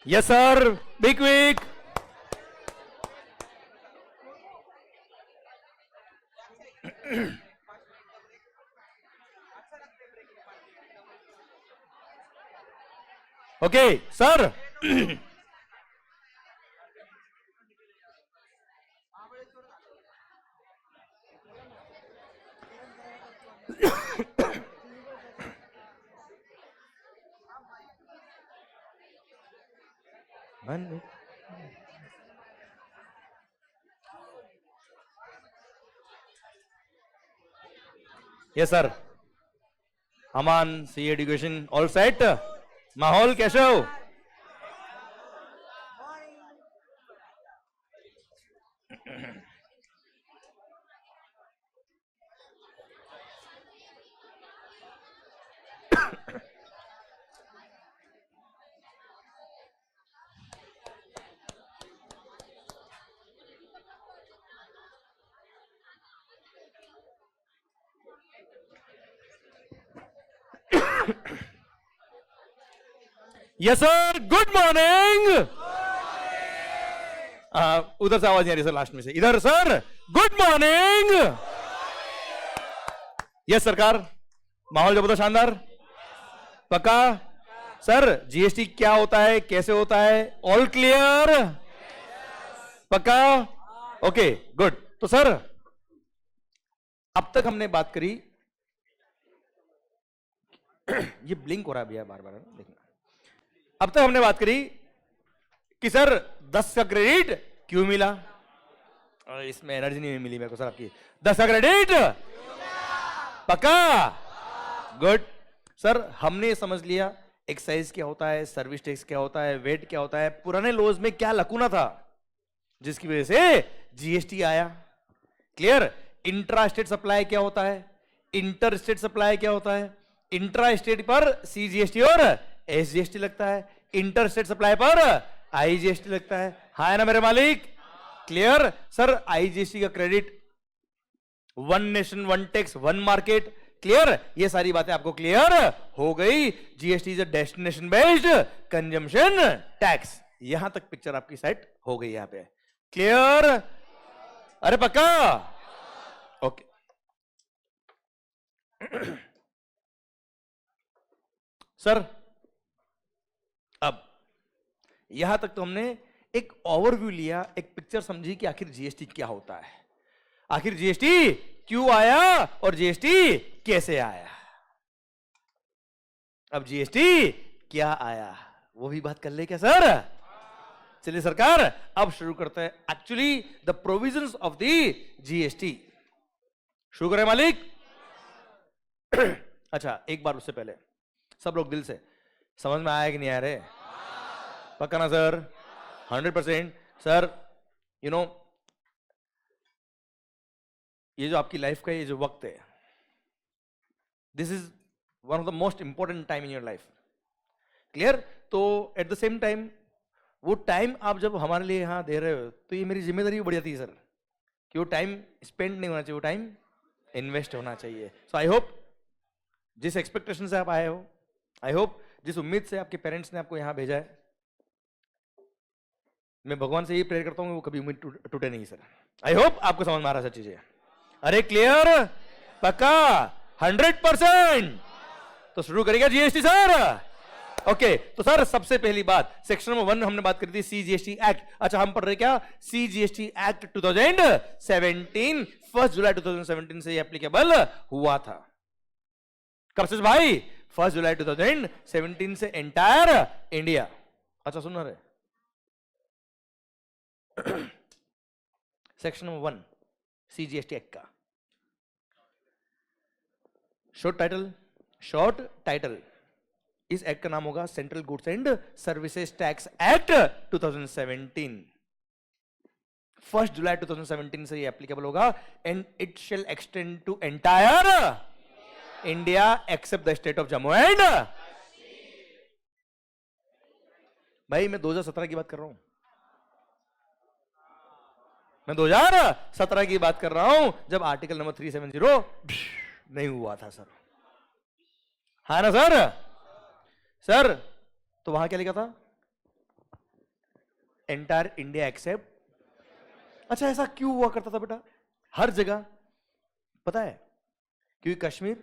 Yes sir, be quick. Okay sir. Yes sir. Aman C education all set. माहौल कैसे हो? Yes sir, good morning. उधर से आवाज नहीं आ रही सर, लास्ट में से। इधर सर, गुड मॉर्निंग। यस सरकार, माहौल जबरदस्त, शानदार, पक्का। सर जीएसटी क्या होता है, कैसे होता है, ऑल क्लियर? पक्का? Okay good. तो सर अब तक हमने बात करी ये ब्लिंक हो रहा है भैया बार बार, देखना। अब तक हमने बात करी कि सर 10 का क्रेडिट क्यों मिला, और इसमें एनर्जी नहीं मिली मेरे को सर आपकी। 10 का क्रेडिट पक्का? गुड। सर हमने समझ लिया एक्साइज क्या होता है, सर्विस टैक्स क्या होता है, वेट क्या होता है, पुराने लॉज में क्या लकूना था जिसकी वजह से जीएसटी आया। क्लियर? इंट्रा स्टेट सप्लाई क्या होता है, इंटर स्टेट सप्लाई क्या होता है, इंट्रा स्टेट पर सीजीएसटी और एसजीएसटी लगता है, इंटर स्टेट सप्लाई पर आईजीएसटी लगता है। हाँ है ना मेरे मालिक? क्लियर? सर आईजीएसटी का credit, one nation one tax one market. Clear? ये सारी बातें आपको क्लियर हो गई। GST is a destination based consumption tax. यहां तक पिक्चर आपकी सेट हो गई यहां पे। क्लियर? अरे पक्का? ओके। सर अब यहां तक तो हमने एक ओवरव्यू लिया, एक पिक्चर समझी कि आखिर जीएसटी क्या होता है, आखिर जीएसटी क्यों आया और जीएसटी कैसे आया। अब जीएसटी क्या आया वो भी बात कर ले क्या सर? चलिए सरकार अब शुरू करते हैं actually the provisions of the GST. शुरू करें मालिक? अच्छा एक बार उससे पहले सब लोग दिल से समझ में आया कि नहीं आ रहे? पक्का ना सर? 100%। सर यू नो ये जो आपकी लाइफ का ये जो वक्त है, this is one of the most important time in your life. Clear? तो एट द सेम टाइम वो टाइम आप जब हमारे लिए यहां दे रहे हो तो ये मेरी जिम्मेदारी भी बढ़ जाती है सर कि वो टाइम स्पेंड नहीं होना चाहिए, वो टाइम इन्वेस्ट होना चाहिए। सो आई होप जिस एक्सपेक्टेशन से आप आए हो, आई होप जिस उम्मीद से आपके पेरेंट्स ने आपको यहां भेजा है, मैं भगवान से ये प्रेयर करता हूं कि वो कभी उम्मीद टूटे नहीं सर। आई होप आपको समझ में आ रहा है सब चीजें। अरे क्लियर? पक्का? 100%। तो शुरू करेगा जीएसटी सर? ओके तो सर सबसे पहली बात, सेक्शन नंबर 1 हमने बात करी थी सीजीएसटी एक्ट। अच्छा हम पढ़ रहे क्या? सीजीएसटी एक्ट 2017, 1 जुलाई 2017 से ये एप्लीकेबल हुआ था। कब से भाई? 1 जुलाई 2017 से एंटायर इंडिया। अच्छा सुन रहे? सेक्शन नंबर 1 सीजीएसटी एक्ट का शॉर्ट टाइटल इस एक्ट का नाम होगा central goods and services tax act 2017। 1 जुलाई 2017 से ये एप्लीकेबल होगा and it shall extend to entire India except the state of Jammu and. भाई मैं 2017 की बात कर रहा हूं, मैं 2017 की बात कर रहा हूं जब आर्टिकल नंबर 370 नहीं हुआ था सर। हाँ ना सर? सर तो वहां क्या लिखा था? Entire India accept. अच्छा ऐसा क्यों हुआ करता था बेटा हर जगह? पता है क्योंकि कश्मीर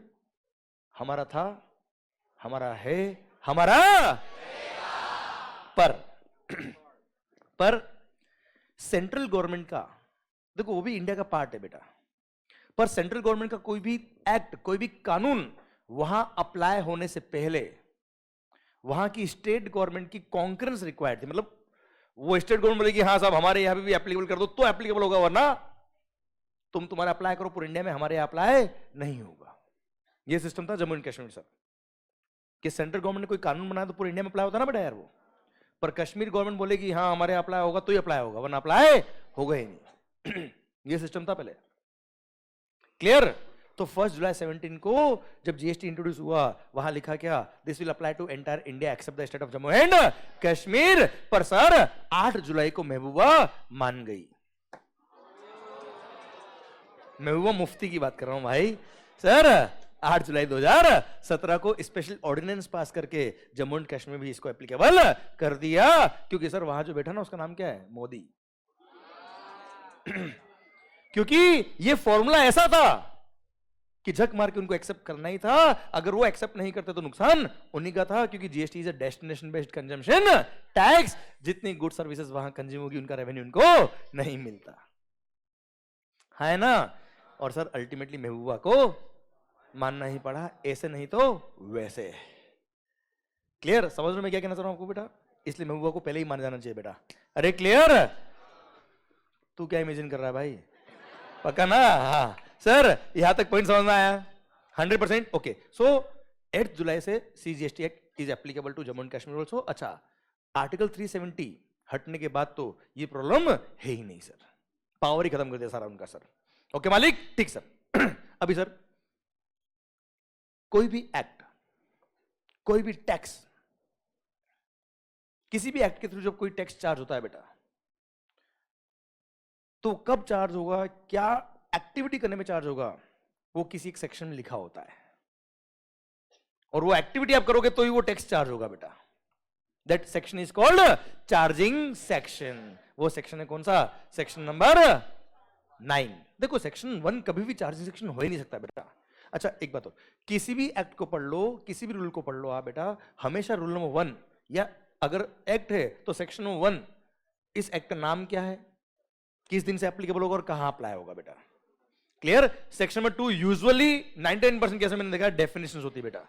हमारा था, हमारा है, हमारा पर पर सेंट्रल गवर्नमेंट का, देखो वो भी इंडिया का पार्ट है बेटा, पर सेंट्रल गवर्नमेंट का कोई भी एक्ट, कोई भी कानून वहां अप्लाई होने से पहले वहां की स्टेट गवर्नमेंट की कॉन्करेंस रिक्वायर्ड थी। मतलब वो स्टेट गवर्नमेंट बोलेगी हाँ साहब हमारे यहां भी एप्लीकेबल कर दो तो एप्लीकेबल होगा, वरना तुम्हारा अप्लाई करो पूरे इंडिया में, हमारे यहां अप्लाई नहीं होगा। ये सिस्टम था जम्मू एंड कश्मीर सर, कि सेंट्रल गवर्नमेंट ने कोई कानून बनाया तो पूरे इंडिया में अप्लाई होता ना बेटा यार वो, पर कश्मीर गवर्नमेंट बोलेगी हाँ हमारे अप्लाई होगा तो ही अप्लाई होगा, वरना अप्लाई होगा ही नहीं। ये सिस्टम था पहले। क्लियर? तो 1 जुलाई 17 को जब जीएसटी इंट्रोड्यूस हुआ वहां लिखा क्या, this will apply to entire India except the state of Jammu and Kashmir. पर सर 8 जुलाई को महबूबा मान गई। महबूबा मुफ्ती की बात कर रहा हूं भाई। सर 8 जुलाई 2017 को स्पेशल ऑर्डिनेंस पास करके जम्मू एंड कश्मीर भी इसको एप्लीकेबल कर दिया, क्योंकि सर वहां जो बैठा ना उसका नाम क्या है, मोदी। क्योंकि ये फॉर्मूला ऐसा था कि झक मार के उनको एक्सेप्ट करना ही था, अगर वो एक्सेप्ट नहीं करते तो नुकसान उन्हीं का था, क्योंकि GST is a destination based consumption tax, जितनी गुड सर्विसेज वहां कंज्यूम होगी उनका रेवेन्यू उनको नहीं मिलता है ना। और सर अल्टीमेटली महबूबा को मानना ही पड़ा, ऐसे नहीं तो वैसे। क्लियर? समझ में क्या कहना चाह रहा हूं आपको बेटा? इसलिए महबूबा को पहले ही मान जाना चाहिए बेटा। अरे क्लियर? तू क्या इमेजिन कर रहा है भाई? पक्का ना? हाँ सर यहां तक पॉइंट समझ में आया? 100%? ओके। सो 8 जुलाई से CGST act is applicable to Jammu and Kashmir also. अच्छा आर्टिकल 370 हटने के बाद तो ये प्रॉब्लम है ही नहीं सर, पावर ही खत्म कर दिया सारा उनका सर। ओके मालिक? ठीक सर। अभी सर कोई भी एक्ट, कोई भी टैक्स, किसी भी एक्ट के थ्रू जब कोई टैक्स चार्ज होता है बेटा, तो कब चार्ज होगा, क्या एक्टिविटी करने में चार्ज होगा, वो किसी एक सेक्शन में लिखा होता है, और वो एक्टिविटी आप करोगे तो ही वो टैक्स चार्ज होगा बेटा। That section is called charging section. वो सेक्शन है कौन सा? Section number 9। देखो सेक्शन 1 कभी भी चार्जिंग सेक्शन हो ही नहीं सकता बेटा। अच्छा एक बात हो, किसी भी एक्ट को पढ़ लो, किसी भी रूल को पढ़ लो आप बेटा, हमेशा रूल नंबर 1, या अगर एक्ट है तो सेक्शन नंबर 1, इस एक्ट का नाम क्या है, किस दिन से एप्लीकेबल होगा और कहां अप्लाई होगा बेटा। Clear? Section number 2 usually 99% case में मैंने देखा डेफिनेशंस होती है बेटा।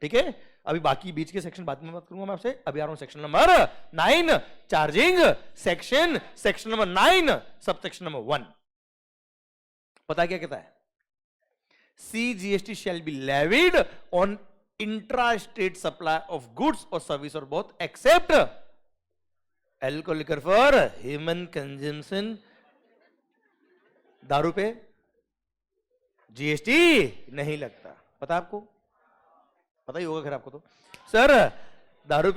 ठीक है, अभी बाकी बीच के सेक्शन बाद में बात करूंगा मैं आपसे। अभी आ रहा हूं section number 9 charging section. Section number 9 सब सेक्शन नंबर 1 पता क्या कहता है? CGST shall be levied on intra-state supply of goods or service or both except alcohol liquor for human consumption। दारू पे जीएसटी नहीं लगता, पता आपको? पता ही होगा खैर आपको तो। सर दारू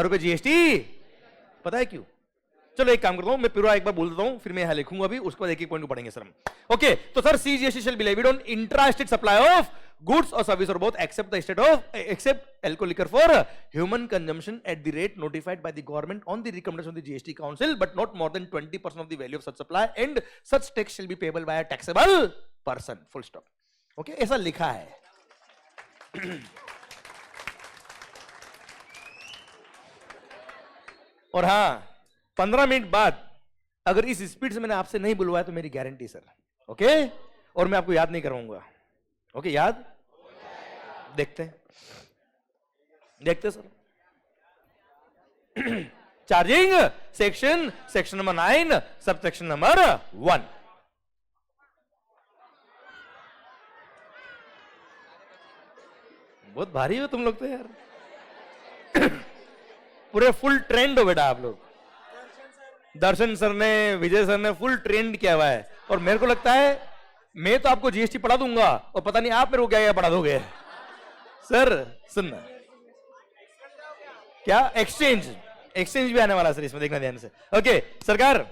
पे जीएसटी पता है क्यों? चलो एक काम करता हूं, मैं पूरा एक बार बोल देता हूं, फिर मैं यहां लिखूंगा भी, उसके बाद एक एक पॉइंट को पढ़ेंगे सर हम। ओके तो sir CGST shall be levied on intra state supply of goods और सर्विस और both except alcohol liquor for human consumption at the rate notified by the government on the recommendation of the GST council but not more than 20% of the value of such supply and such tax shall be payable by a taxable person. Full stop. Okay ऐसा लिखा है। और हां 15 minute बाद अगर इस speed से मैंने आपसे नहीं बुलवाया तो मेरी गारंटी सर। ओके? और मैं आपको याद नहीं करवाऊंगा। ओके याद? देखते सर। चार्जिंग सेक्शन नंबर 9 सब सेक्शन नंबर 1। बहुत भारी हो तुम लोग तो यार। पूरे फुल ट्रेंड हो बेटा आप लोग। दर्शन सर ने, विजय सर ने फुल ट्रेंड किया हुआ है, और मेरे को लगता है मैं तो आपको जीएसटी पढ़ा दूंगा और पता नहीं आप मेरे को क्या क्या पढ़ा दोगे। सर सुनना, क्या एक्सचेंज भी आने वाला सर इसमें, देखना ध्यान से। ओके सरकार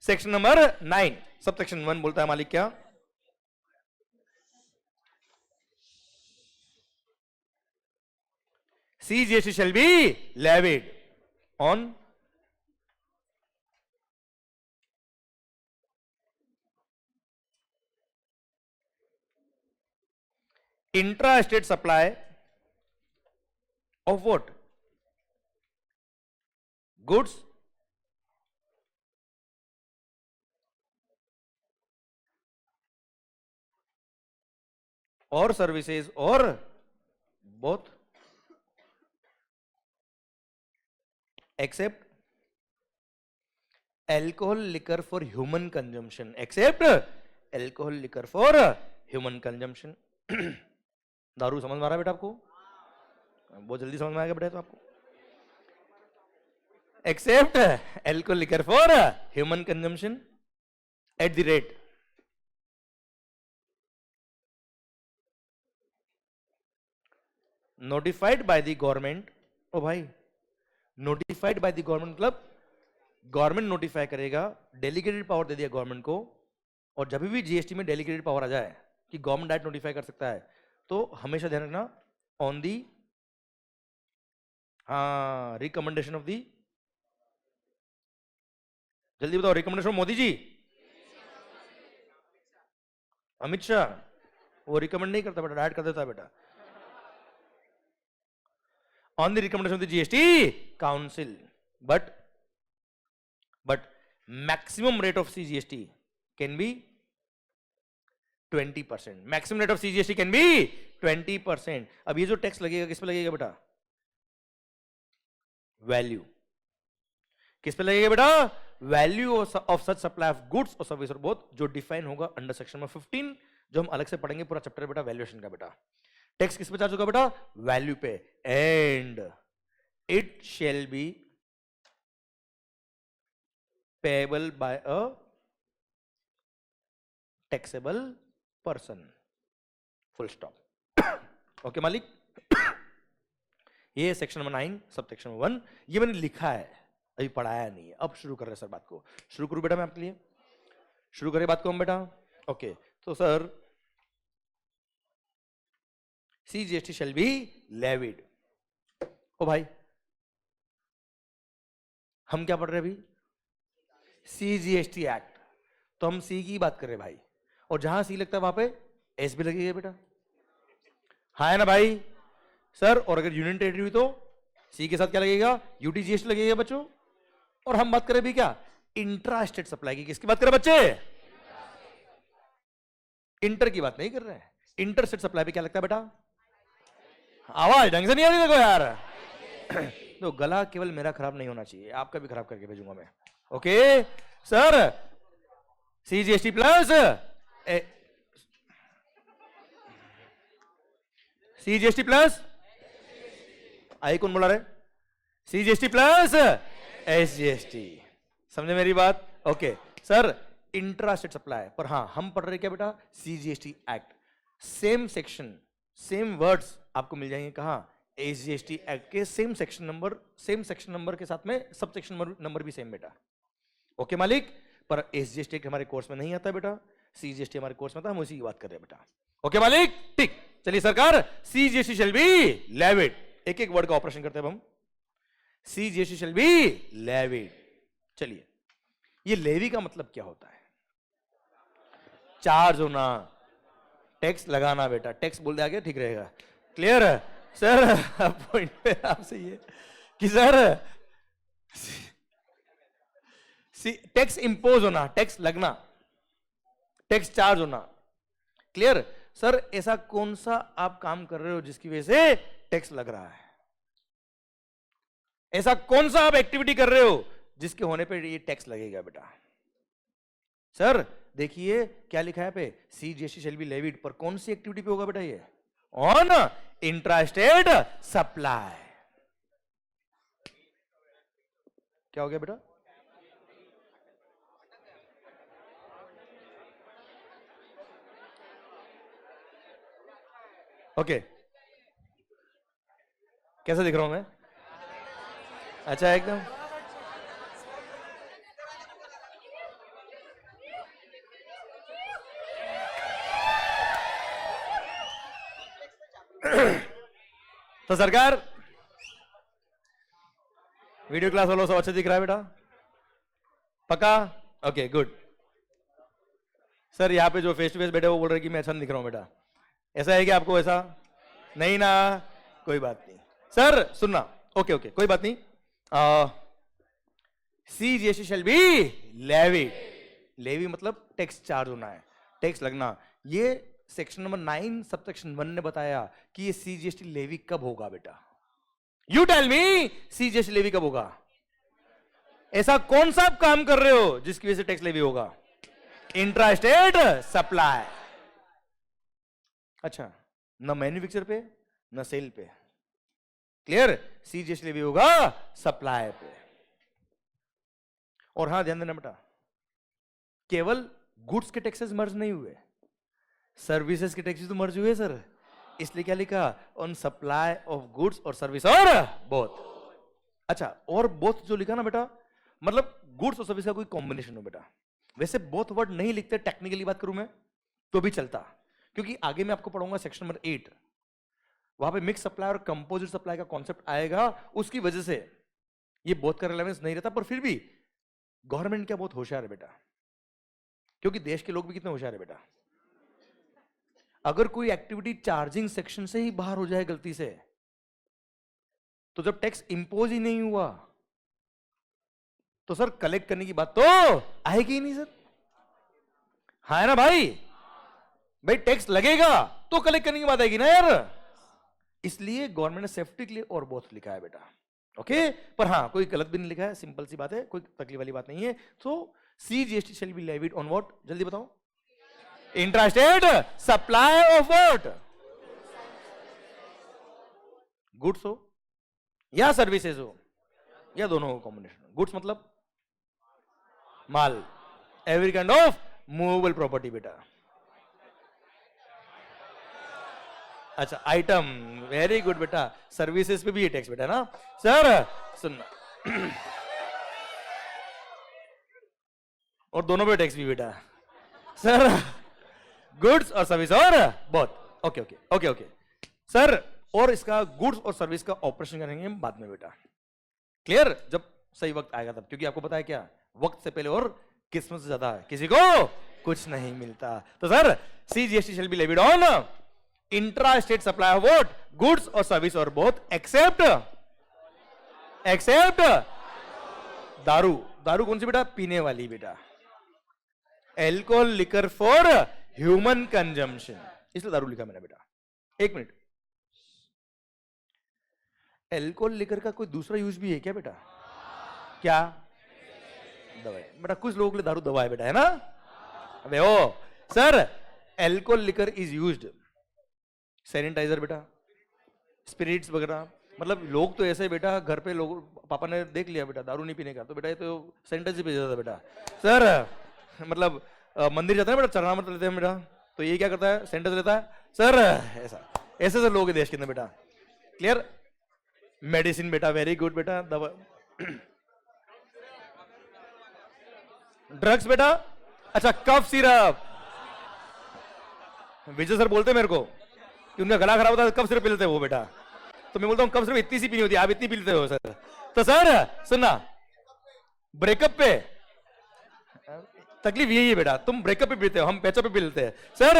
सेक्शन नंबर 9 सब सेक्शन 1 बोलता है मालिक क्या? CGST shall be levied on intra state supply of what? Goods और सर्विसेज और both except alcohol liquor for human consumption, except alcohol liquor for human consumption. दारू समझ में आ रहा है बेटा आपको? बहुत जल्दी समझ में आएगा बेटा तो आपको। Except alcohol liquor for human consumption at the rate notified by the government. ओ भाई, नोटिफाइड बाय द गवर्नमेंट मतलब गवर्नमेंट नोटिफाई करेगा, डेलीगेटेड पावर दे दिया गवर्नमेंट को। और जब भी जीएसटी में डेलीगेटेड पावर आ जाए कि गवर्नमेंट डायरेक्ट नोटिफाई कर सकता है, तो हमेशा ध्यान रखना on the recommendation of the, जल्दी बताओ, रिकमेंडेशन ऑफ मोदी जी, अमित शाह। वो रिकमेंड नहीं करता बेटा, डायरेक्ट कर देता है बेटा। On the recommendation of the GST council, but maximum rate of CGST can be 20%। Maximum rate of CGST can be 20%। अब ये जो टैक्स लगेगा किस पे लगेगा बेटा? वैल्यू। किस पे लगेगा बेटा? Value of such supply of goods और सर्विस और बोथ, जो डिफाइन होगा अंडर सेक्शन नंबर 15, जो हम अलग से पढ़ेंगे पूरा चैप्टर बेटा वैल्यूएशन का बेटा। टैक्स किस पे चार्ज होगा बेटा? वैल्यू पे। And it shall be payable by a taxable person, full stop. Okay मालिक? ये सेक्शन नंबर 9 सब सेक्शन नंबर 1, ये मैंने लिखा है, अभी पढ़ाया नहीं है। अब शुरू कर रहे हैं सर बात को। शुरू करूं बेटा मैं आपके लिए? शुरू करें बात को हम बेटा? ओके, तो sir CGST shall be levied. ओ भाई, हम क्या पढ़ रहे हैं अभी? CGST act. तो हम सी की बात कर रहे हैं भाई, और जहां सी लगता है वहां पे एस भी लगेगा बेटा, हाँ है ना भाई? सर और अगर यूनियन टेरिटरी हुई तो सी के साथ क्या लगेगा? यूटीजीएसटी लगेगा बच्चों। और हम बात करें भी क्या? इंट्रा स्टेट सप्लाई की। किसकी बात करें बच्चे? इंटर की बात नहीं कर रहे हैं। इंटर स्टेट सप्लाई पे क्या लगता है बेटा? आवाज ढंग से नहीं आ रही देखो यार। तो गला केवल मेरा खराब नहीं होना चाहिए, आपका भी खराब करके भेजूंगा मैं। Okay sir, CGST plus CGST plus, आई कौन बोला रहे? CGST plus SGST. समझे मेरी बात? Okay sir, intra state supply पर हाँ हम पढ़ रहे क्या बेटा? CGST act. Same section same words आपको मिल जाएंगे कहां? एसजीएसटी एक्ट के सेम सेक्शन नंबर के साथ में सब सेक्शन नंबर भी सेम बेटा। ओके मालिक? पर एसजीएसटी एक्ट हमारे कोर्स में नहीं आता बेटा, सीजीएसटी हमारे कोर्स में था, हम उसी की बात कर रहे हैं बेटा। ओके मालिक? ठीक, चलिए सरकार, सीजीएसटी शैल बी लेविड। एक एक वर्ड का ऑपरेशन करते हैं हम। CGST shall be levied. चलिए, ये लेवी का मतलब क्या होता है? चार्ज होना, टैक्स लगाना बेटा। टैक्स बोल दिया ठीक रहेगा, क्लियर है सर? पॉइंट पे आपसे ये कि सर टैक्स इंपोज होना, टैक्स लगना, टैक्स चार्ज होना, क्लियर? सर ऐसा कौन सा आप काम कर रहे हो जिसकी वजह से टैक्स लग रहा है? ऐसा कौन सा आप एक्टिविटी कर रहे हो जिसके होने पे ये टैक्स लगेगा बेटा? सर देखिए क्या लिखा है पे, सीजीएसटी शैल बी लेविड, पर कौन सी एक्टिविटी पे होगा बेटा ये? On intrastate supply. क्या हो गया बेटा? ओके, कैसा दिख रहा हूं मैं? अच्छा एकदम। तो सरकार वीडियो क्लास वालों सब अच्छा दिख रहा है बेटा? पक्का? Okay good. सर यहाँ पे जो फेस टू फेस बैठे वो बोल रहे कि मैं अच्छा नहीं दिख रहा हूँ बेटा, ऐसा है कि आपको? ऐसा नहीं ना, कोई बात नहीं सर, सुनना। ओके ओके कोई बात नहीं। CGST shall be levy. Levy मतलब टैक्स चार्ज होना है, टैक्स लगना। ये सेक्शन नंबर 9 सबसेक्शन 1 ने बताया कि ये CGST लेवी कब होगा बेटा? You tell me, CGST levy कब होगा? ऐसा कौन सा आप काम कर रहे हो जिसकी वजह से टैक्स लेवी होगा? Intra state supply. अच्छा, न मैन्युफैक्चर पे न सेल पे, क्लियर? CGST लेवी होगा सप्लाई पे। और हां ध्यान देना बेटा, केवल गुड्स के टैक्सेस मर्ज नहीं हुए, सर्विसेज के टैक्सेस तो मर्ज हुए सर। इसलिए क्या लिखा? ऑन सप्लाई ऑफ गुड्स और सर्विस और बोथ। अच्छा, और बोथ जो लिखा ना बेटा, मतलब गुड्स और सर्विस का कोई कॉम्बिनेशन हो बेटा। वैसे बोथ वर्ड नहीं लिखते, टेक्निकली बात करूं मैं तो भी चलता, क्योंकि आगे मैं आपको पढ़ाऊंगा सेक्शन नंबर 8, वहां पे मिक्स सप्लाई और कंपोजिट सप्लाई का कॉन्सेप्ट आएगा। उसकी वजह से ये बोथ का रिलेवेंस नहीं रहता, पर फिर भी गवर्नमेंट क्या बहुत होशियार है बेटा, क्योंकि देश के लोग भी कितने होशियार है बेटा। अगर कोई एक्टिविटी चार्जिंग सेक्शन से ही बाहर हो जाए गलती से, तो जब टैक्स इंपोज ही नहीं हुआ तो सर कलेक्ट करने की बात तो आएगी ही नहीं सर। हाँ है ना भाई? भाई टैक्स लगेगा तो कलेक्ट करने की बात आएगी ना यार। इसलिए गवर्नमेंट ने सेफ्टी के लिए और बहुत लिखा है बेटा। ओके, पर हाँ कोई गलत भी नहीं लिखा है, सिंपल सी बात है, कोई तकलीफ वाली बात नहीं है। तो CGST shall be levied on what? जल्दी बताओ। Intra state supply of what? Goods हो या सर्विसेज हो या दोनों हो कॉम्बिनेशन। गुड्स मतलब माल, every kind of movable property बेटा। अच्छा, आइटम, वेरी गुड बेटा। सर्विसेज पे भी ये टैक्स बेटा ना सर, सुनना। और दोनों पे टैक्स भी बेटा सर, गुड्स और सर्विस और बहुत। Okay okay okay okay sir, और इसका गुड्स और सर्विस का ऑपरेशन करेंगे हम बाद में बेटा, क्लियर? जब सही वक्त आएगा तब, क्योंकि आपको पता है क्या, वक्त से पहले और किस्मत से ज्यादा किसी को कुछ नहीं मिलता। तो sir CGST shall be levied on intra state supply of what? Goods और सर्विस और बोथ एक्सेप्ट दारू। दारू कौन सी बेटा? पीने वाली बेटा। Alcohol liquor for human consumption, इसलिए दारू लिखा मैंने बेटा। एक मिनट, एल्कोहल लिकर का कोई दूसरा यूज भी है क्या बेटा? क्या? दवाई बेटा। कुछ लोगों के लिए दारू दवा है बेटा, है ना? अबे ओ sir, alcohol liquor is used sanitizer बेटा, स्पिरिट्स वगैरह। मतलब लोग तो ऐसे बेटा, घर पे लोग, पापा ने देख लिया बेटा दारू नहीं पीने का, तो बेटा ये तो सैनिटाइजर पे जाता बेटा सर। मतलब मंदिर जाता है बेटा, चरणामृत लेते हैं बेटा, तो ये क्या करता है? सैनिटाइजर लेता है सर। ऐसा ऐसे से लोग देश के अंदर बेटा, क्लियर? मेडिसिन बेटा, वेरी गुड बेटा। दवा, ड्रग्स बेटा। अच्छा, कफ सिरप। विजय सर बोलते मेरे को कि उनका गला खराब होता है, कफ सिरप पी लेते हैं वो बेटा। तो मैं बोलता हूँ कफ सिरप इतनी सी पीनी होती है, आप इतनी पी लेते हो सर। तो सर सुनना, ब्रेकअप पे तकलीफ यही है बेटा, तुम ब्रेकअप पे पीते हो, हम पैचअप पे पी लेते हैं सर।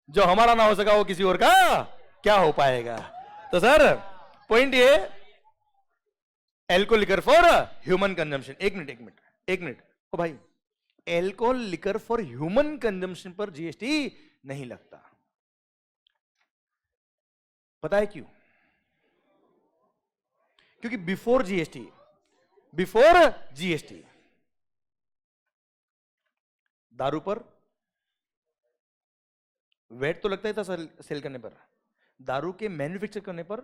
जो हमारा ना हो सका वो किसी और का क्या हो पाएगा। तो सर पॉइंट ये, alcohol liquor for human consumption. एक मिनट ओ भाई, alcohol liquor for human consumption पर GST नहीं लगता, पता है क्यों? क्योंकि बिफोर GST दारू पर वेट तो लगता ही था सेल करने पर, दारू के मैन्युफैक्चर करने पर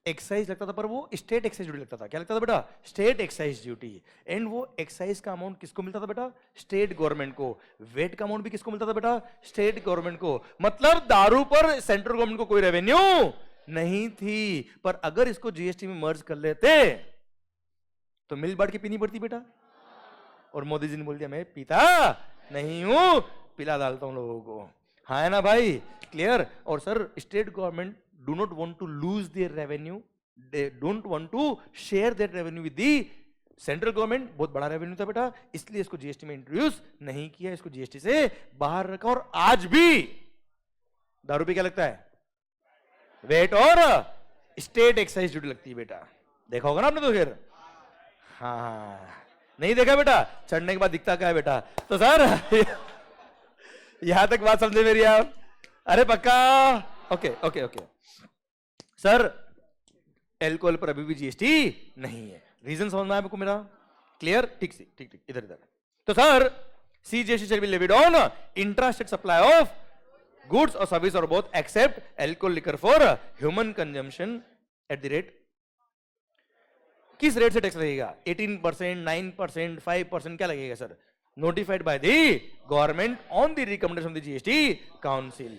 एक्साइज लगता था, पर वो स्टेट एक्साइज ड्यूटी लगता था। क्या लगता था बेटा? State excise duty. एंड वो एक्साइज का अमाउंट किसको मिलता था बेटा? स्टेट गवर्नमेंट को। वेट का अमाउंट भी किसको मिलता था बेटा? स्टेट गवर्नमेंट को। मतलब दारू पर सेंट्रल गवर्नमेंट को कोई रेवेन्यू नहीं थी। पर अगर इसको GST में मर्ज कर लेते तो मिल बांट के पीनी पड़ती बेटा। और मोदी जी ने बोल दिया मैं पीता नहीं हूं, पिला डालता हूं लोगों को। हाँ है ना भाई, क्लियर। और sir state government do not want to lose their revenue, they don't want to share their revenue with the central government. बहुत बड़ा रेवेन्यू था बेटा, इसलिए इसको जीएसटी में इंट्रोड्यूस नहीं किया, इसको जीएसटी से बाहर रखा। और आज भी दारू पे क्या लगता है? वेट और स्टेट एक्साइज ड्यूटी लगती है बेटा, देखा होगा ना आपने तो फिर। हाँ नहीं देखा बेटा, चढ़ने के बाद दिखता क्या है बेटा। तो सर यहां तक बात समझे मेरी आप? अरे पक्का, okay okay okay. Sir alcohol पर अभी भी जीएसटी नहीं है, रीजन समझ में आया आपको मेरा? क्लियर, ठीक से ठीक ठीक, इधर इधर। तो sir CGST shall be levied on intra state supply of goods और सर्विस और both except alcohol liquor for human consumption at the rate. किस रेट से टैक्स लगेगा? 18%, 9%, 5%, क्या लगेगा sir? Notified by the government on the recommendation of the GST council.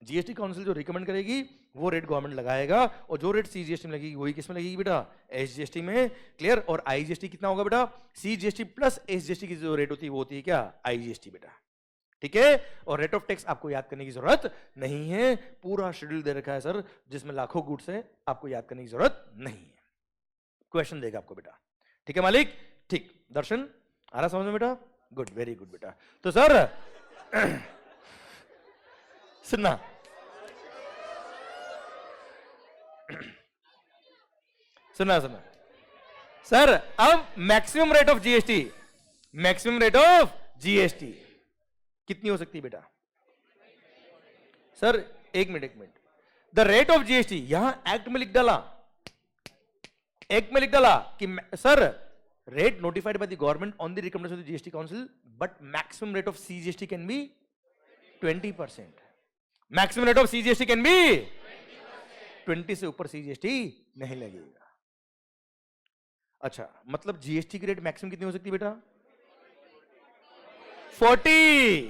GST council जो recommend करेगी वो रेट गवर्नमेंट लगाएगा, और जो रेट सीजीएसटी में लगेगी वही किस में लगेगी बेटा? एसजीएसटी में। क्लियर। और आईजीएसटी कितना होगा बेटा? सीजीएसटी प्लस एसजीएसटी की जो रेट होती है वो होती है क्या? आईजीएसटी बेटा, ठीक है। और रेट ऑफ टैक्स आपको याद करने की जरूरत नहीं है, पूरा शेड्यूल दे रखा है सर जिसमें लाखों गुड्स है, आपको याद करने की जरूरत नहीं है। क्वेश्चन देगा आपको बेटा, ठीक है मालिक? ठीक, दर्शन आ रहा समझ में बेटा? गुड, वेरी गुड बेटा। तो सर सुनना, सुना सुना सर, अब maximum rate of GST, maximum rate of GST कितनी हो सकती है बेटा? सर एक minute, the rate of GST यहां एक्ट में लिख डाला, एक्ट में लिख डाला कि sir rate notified by the government on the recommendation of the GST council, but maximum rate of CGST can be 20%। Maximum rate of CGST can be 20 से ऊपर सीजीएसटी नहीं लगेगा। अच्छा, मतलब जीएसटी की रेट मैक्सिमम कितनी हो सकती है बेटा? 40,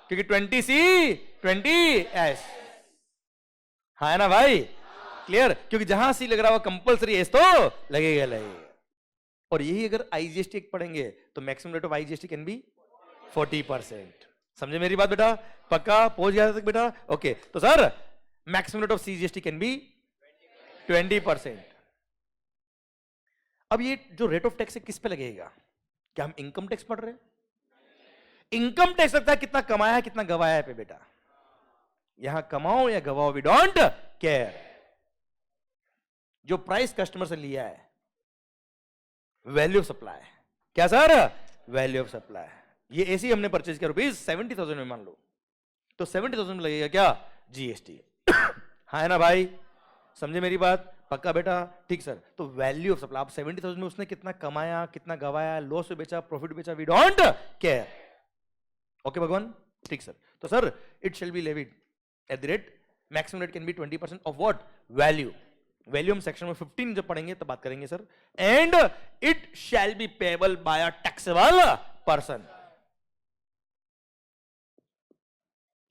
क्योंकि 20 सी 20 एस, हाँ है ना भाई? क्लियर। क्योंकि जहां सी लग रहा हुआ कंपलसरी एस तो लगेगा लगेगा। और यही अगर आईजीएसटी एक पढ़ेंगे तो maximum rate of IGST can be 40%। समझे मेरी बात बेटा? पक्का पहुंच गया तक बेटा? ओके। तो sir maximum rate of CGST can be 20%। अब ये जो रेट ऑफ टैक्स है किस पे लगेगा? क्या हम इनकम टैक्स पढ़ रहे हैं? इनकम टैक्स लगता है कितना कमाया है कितना गवाया है पे बेटा। यहां कमाओ या गवाओ, वी डोंट केयर। जो प्राइस कस्टमर से लिया है वैल्यू ऑफ सप्लाई। क्या सर? Value of supply. ये एसी हमने परचेज किया रुपीज 70,000 में मान लो, तो 70,000 में लगेगा क्या? जीएसटी। हाँ है ना भाई? समझे मेरी बात? पक्का बेटा? ठीक सर। तो वैल्यू ऑफ सप्लाई, आप 70,000 में उसने कितना कमाया कितना गवाया, लॉस में बेचा प्रॉफिट बेचा, वी डोंट केयर। ओके भगवान? ठीक सर। तो sir it shall be levied at the rate, maximum rate can be 20% of what? Value. Value हम सेक्शन में 15 जब पढ़ेंगे तब बात करेंगे sir. And it shall be payable by a taxable person.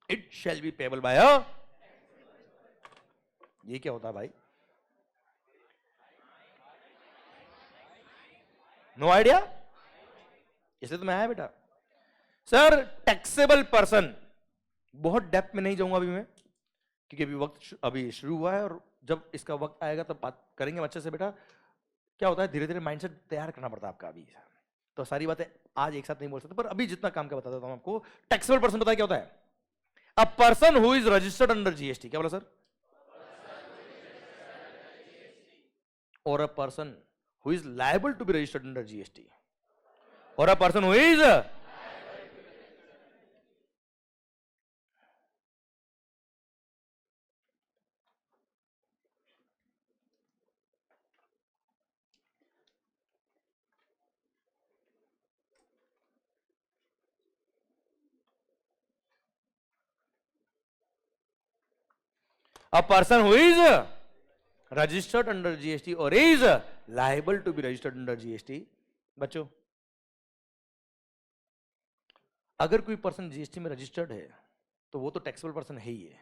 It shall be payable by a, ये क्या होता है भाई? No idea? इसलिए तो मैं आया बेटा। सर टैक्सेबल पर्सन, बहुत डेप्थ में नहीं जाऊंगा अभी मैं, क्योंकि अभी वक्त अभी शुरू हुआ है, और जब इसका वक्त आएगा तब बात करेंगे अच्छे से बेटा। क्या होता है, धीरे धीरे माइंडसेट तैयार करना पड़ता है आपका अभी, तो सारी बातें आज एक साथ नहीं बोल सकते, पर अभी जितना काम का बता देता हूं आपको। टैक्सेबल पर्सन पता है क्या होता है? अ person who is registered under GST. क्या बोला सर? और a person who is liable to be registered under GST, or a person who is registered under GST or is liable to be registered under GST। बच्चों, अगर कोई person GST में registered है तो वो तो टैक्सेबल पर्सन है ही है,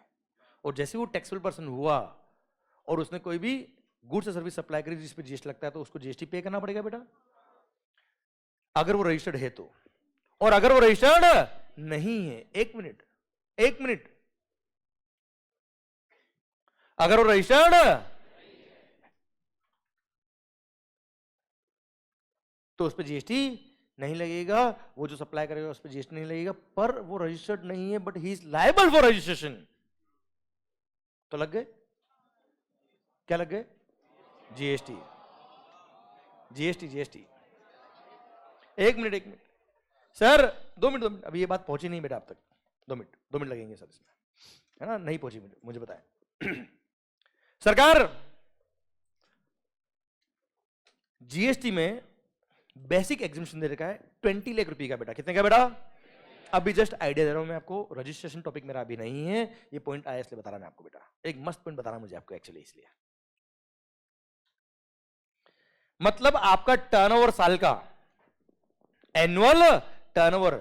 और जैसे वो टैक्सेबल पर्सन हुआ और उसने कोई भी गुड्स या सर्विस सप्लाई करी जिस पे जीएसटी लगता है तो उसको जीएसटी पे करना पड़ेगा बेटा, अगर वो रजिस्टर्ड है तो। और अगर वो रजिस्टर्ड नहीं है, एक मिनट, एक मिनट, अगर वो रजिस्टर्ड तो उस पर जीएसटी नहीं लगेगा, वो जो सप्लाई करेगा उस पर जीएसटी नहीं लगेगा, पर वो रजिस्टर्ड नहीं है but he is liable for registration, तो लग गए, क्या लग गए, जीएसटी, जीएसटी, जीएसटी। एक मिनट, एक मिनट सर, 2 मिनट, अभी ये बात पहुंची नहीं बेटा आप तक, 2 मिनट लगेंगे सर इसमें, है ना, नहीं पहुंची, मुझे बताएं। सरकार जीएसटी में बेसिक एग्जिबिशन दे रखा है 20 लाख रुपए का बेटा, कितने का बेटा, अभी जस्ट आइडिया दे रहा हूं मैं आपको, रजिस्ट्रेशन टॉपिक मेरा अभी नहीं है, ये पॉइंट आया इसलिए बता रहा मैं आपको बेटा, एक मस्त पॉइंट बता रहा मुझे आपको एक्चुअली, इसलिए मतलब आपका टर्नओवर साल का एनुअल टर्नओवर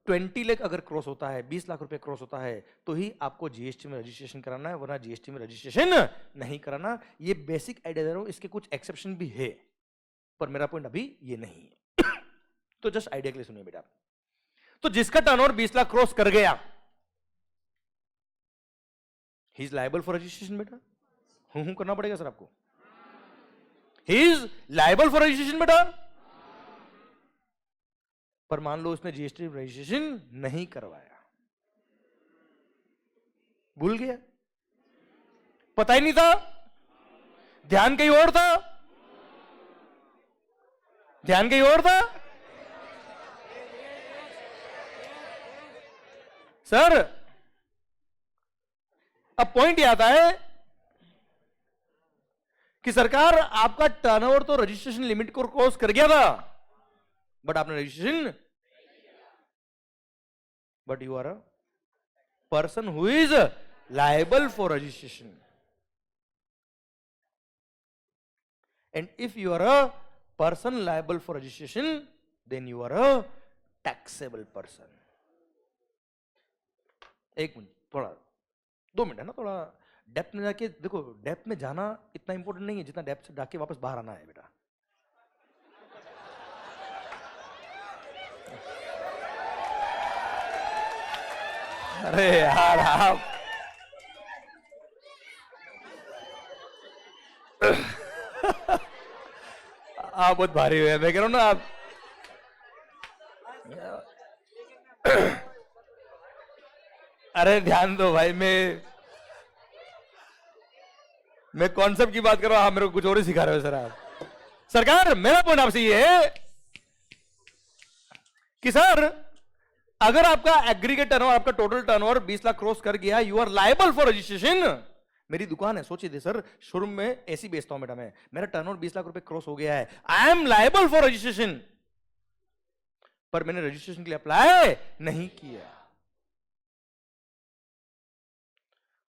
20 लाख अगर क्रॉस होता है, 20 लाख रुपए क्रॉस होता है, तो ही आपको जीएसटी में रजिस्ट्रेशन कराना है, वरना जीएसटी में रजिस्ट्रेशन नहीं कराना। ये बेसिक आइडिया दे रहा हूं, इसके कुछ एक्सेप्शन भी है, पर मेरा पॉइंट अभी ये नहीं है। तो जस्ट आइडिया के लिए सुनिए बेटा, तो जिसका टर्नओवर 20 लाख क्रॉस कर गया, he is liable for registration बेटा, हूं करना पड़ेगा सर आपको, he is liable for registration बेटा, पर मान लो उसने जीएसटी रजिस्ट्रेशन नहीं करवाया, भूल गया, पता ही नहीं था, ध्यान कहीं और था, ध्यान कहीं और था सर। अब पॉइंट ये आता है कि सरकार आपका टर्नओवर तो रजिस्ट्रेशन लिमिट को क्रॉस कर गया था, बट आपने registration, but you are a person who is liable for registration, and if you are a person liable for registration, then you are a taxable person. एक minute, थोड़ा 2 minute है ना, थोड़ा डेप्थ में जाके देखो, डेप्थ में जाना इतना इंपॉर्टेंट नहीं है जितना डेप्थ से जाके वापस बाहर आना है बेटा। अरे यार आप आप बहुत भारी हुए, मैं कह रहा हूं ना आप, अरे ध्यान दो भाई, मैं कॉन्सेप्ट की बात कर रहा हूं, आप मेरे को कुछ और ही सिखा रहे हो सर आप। सरकार मेरा पॉइंट आपसे ये है कि सर अगर आपका एग्रीगेट टर्नओवर, आपका टोटल टर्नओवर 20 लाख क्रॉस कर गया, you are liable for registration. मेरी दुकान है, सोचिए थे सर, शोरूम में एसी बेचता हूं बेटा मैं, मेरा टर्नओवर 20 लाख रुपए क्रॉस हो गया है, I am liable for registration, पर मैंने रजिस्ट्रेशन के लिए अप्लाई नहीं किया।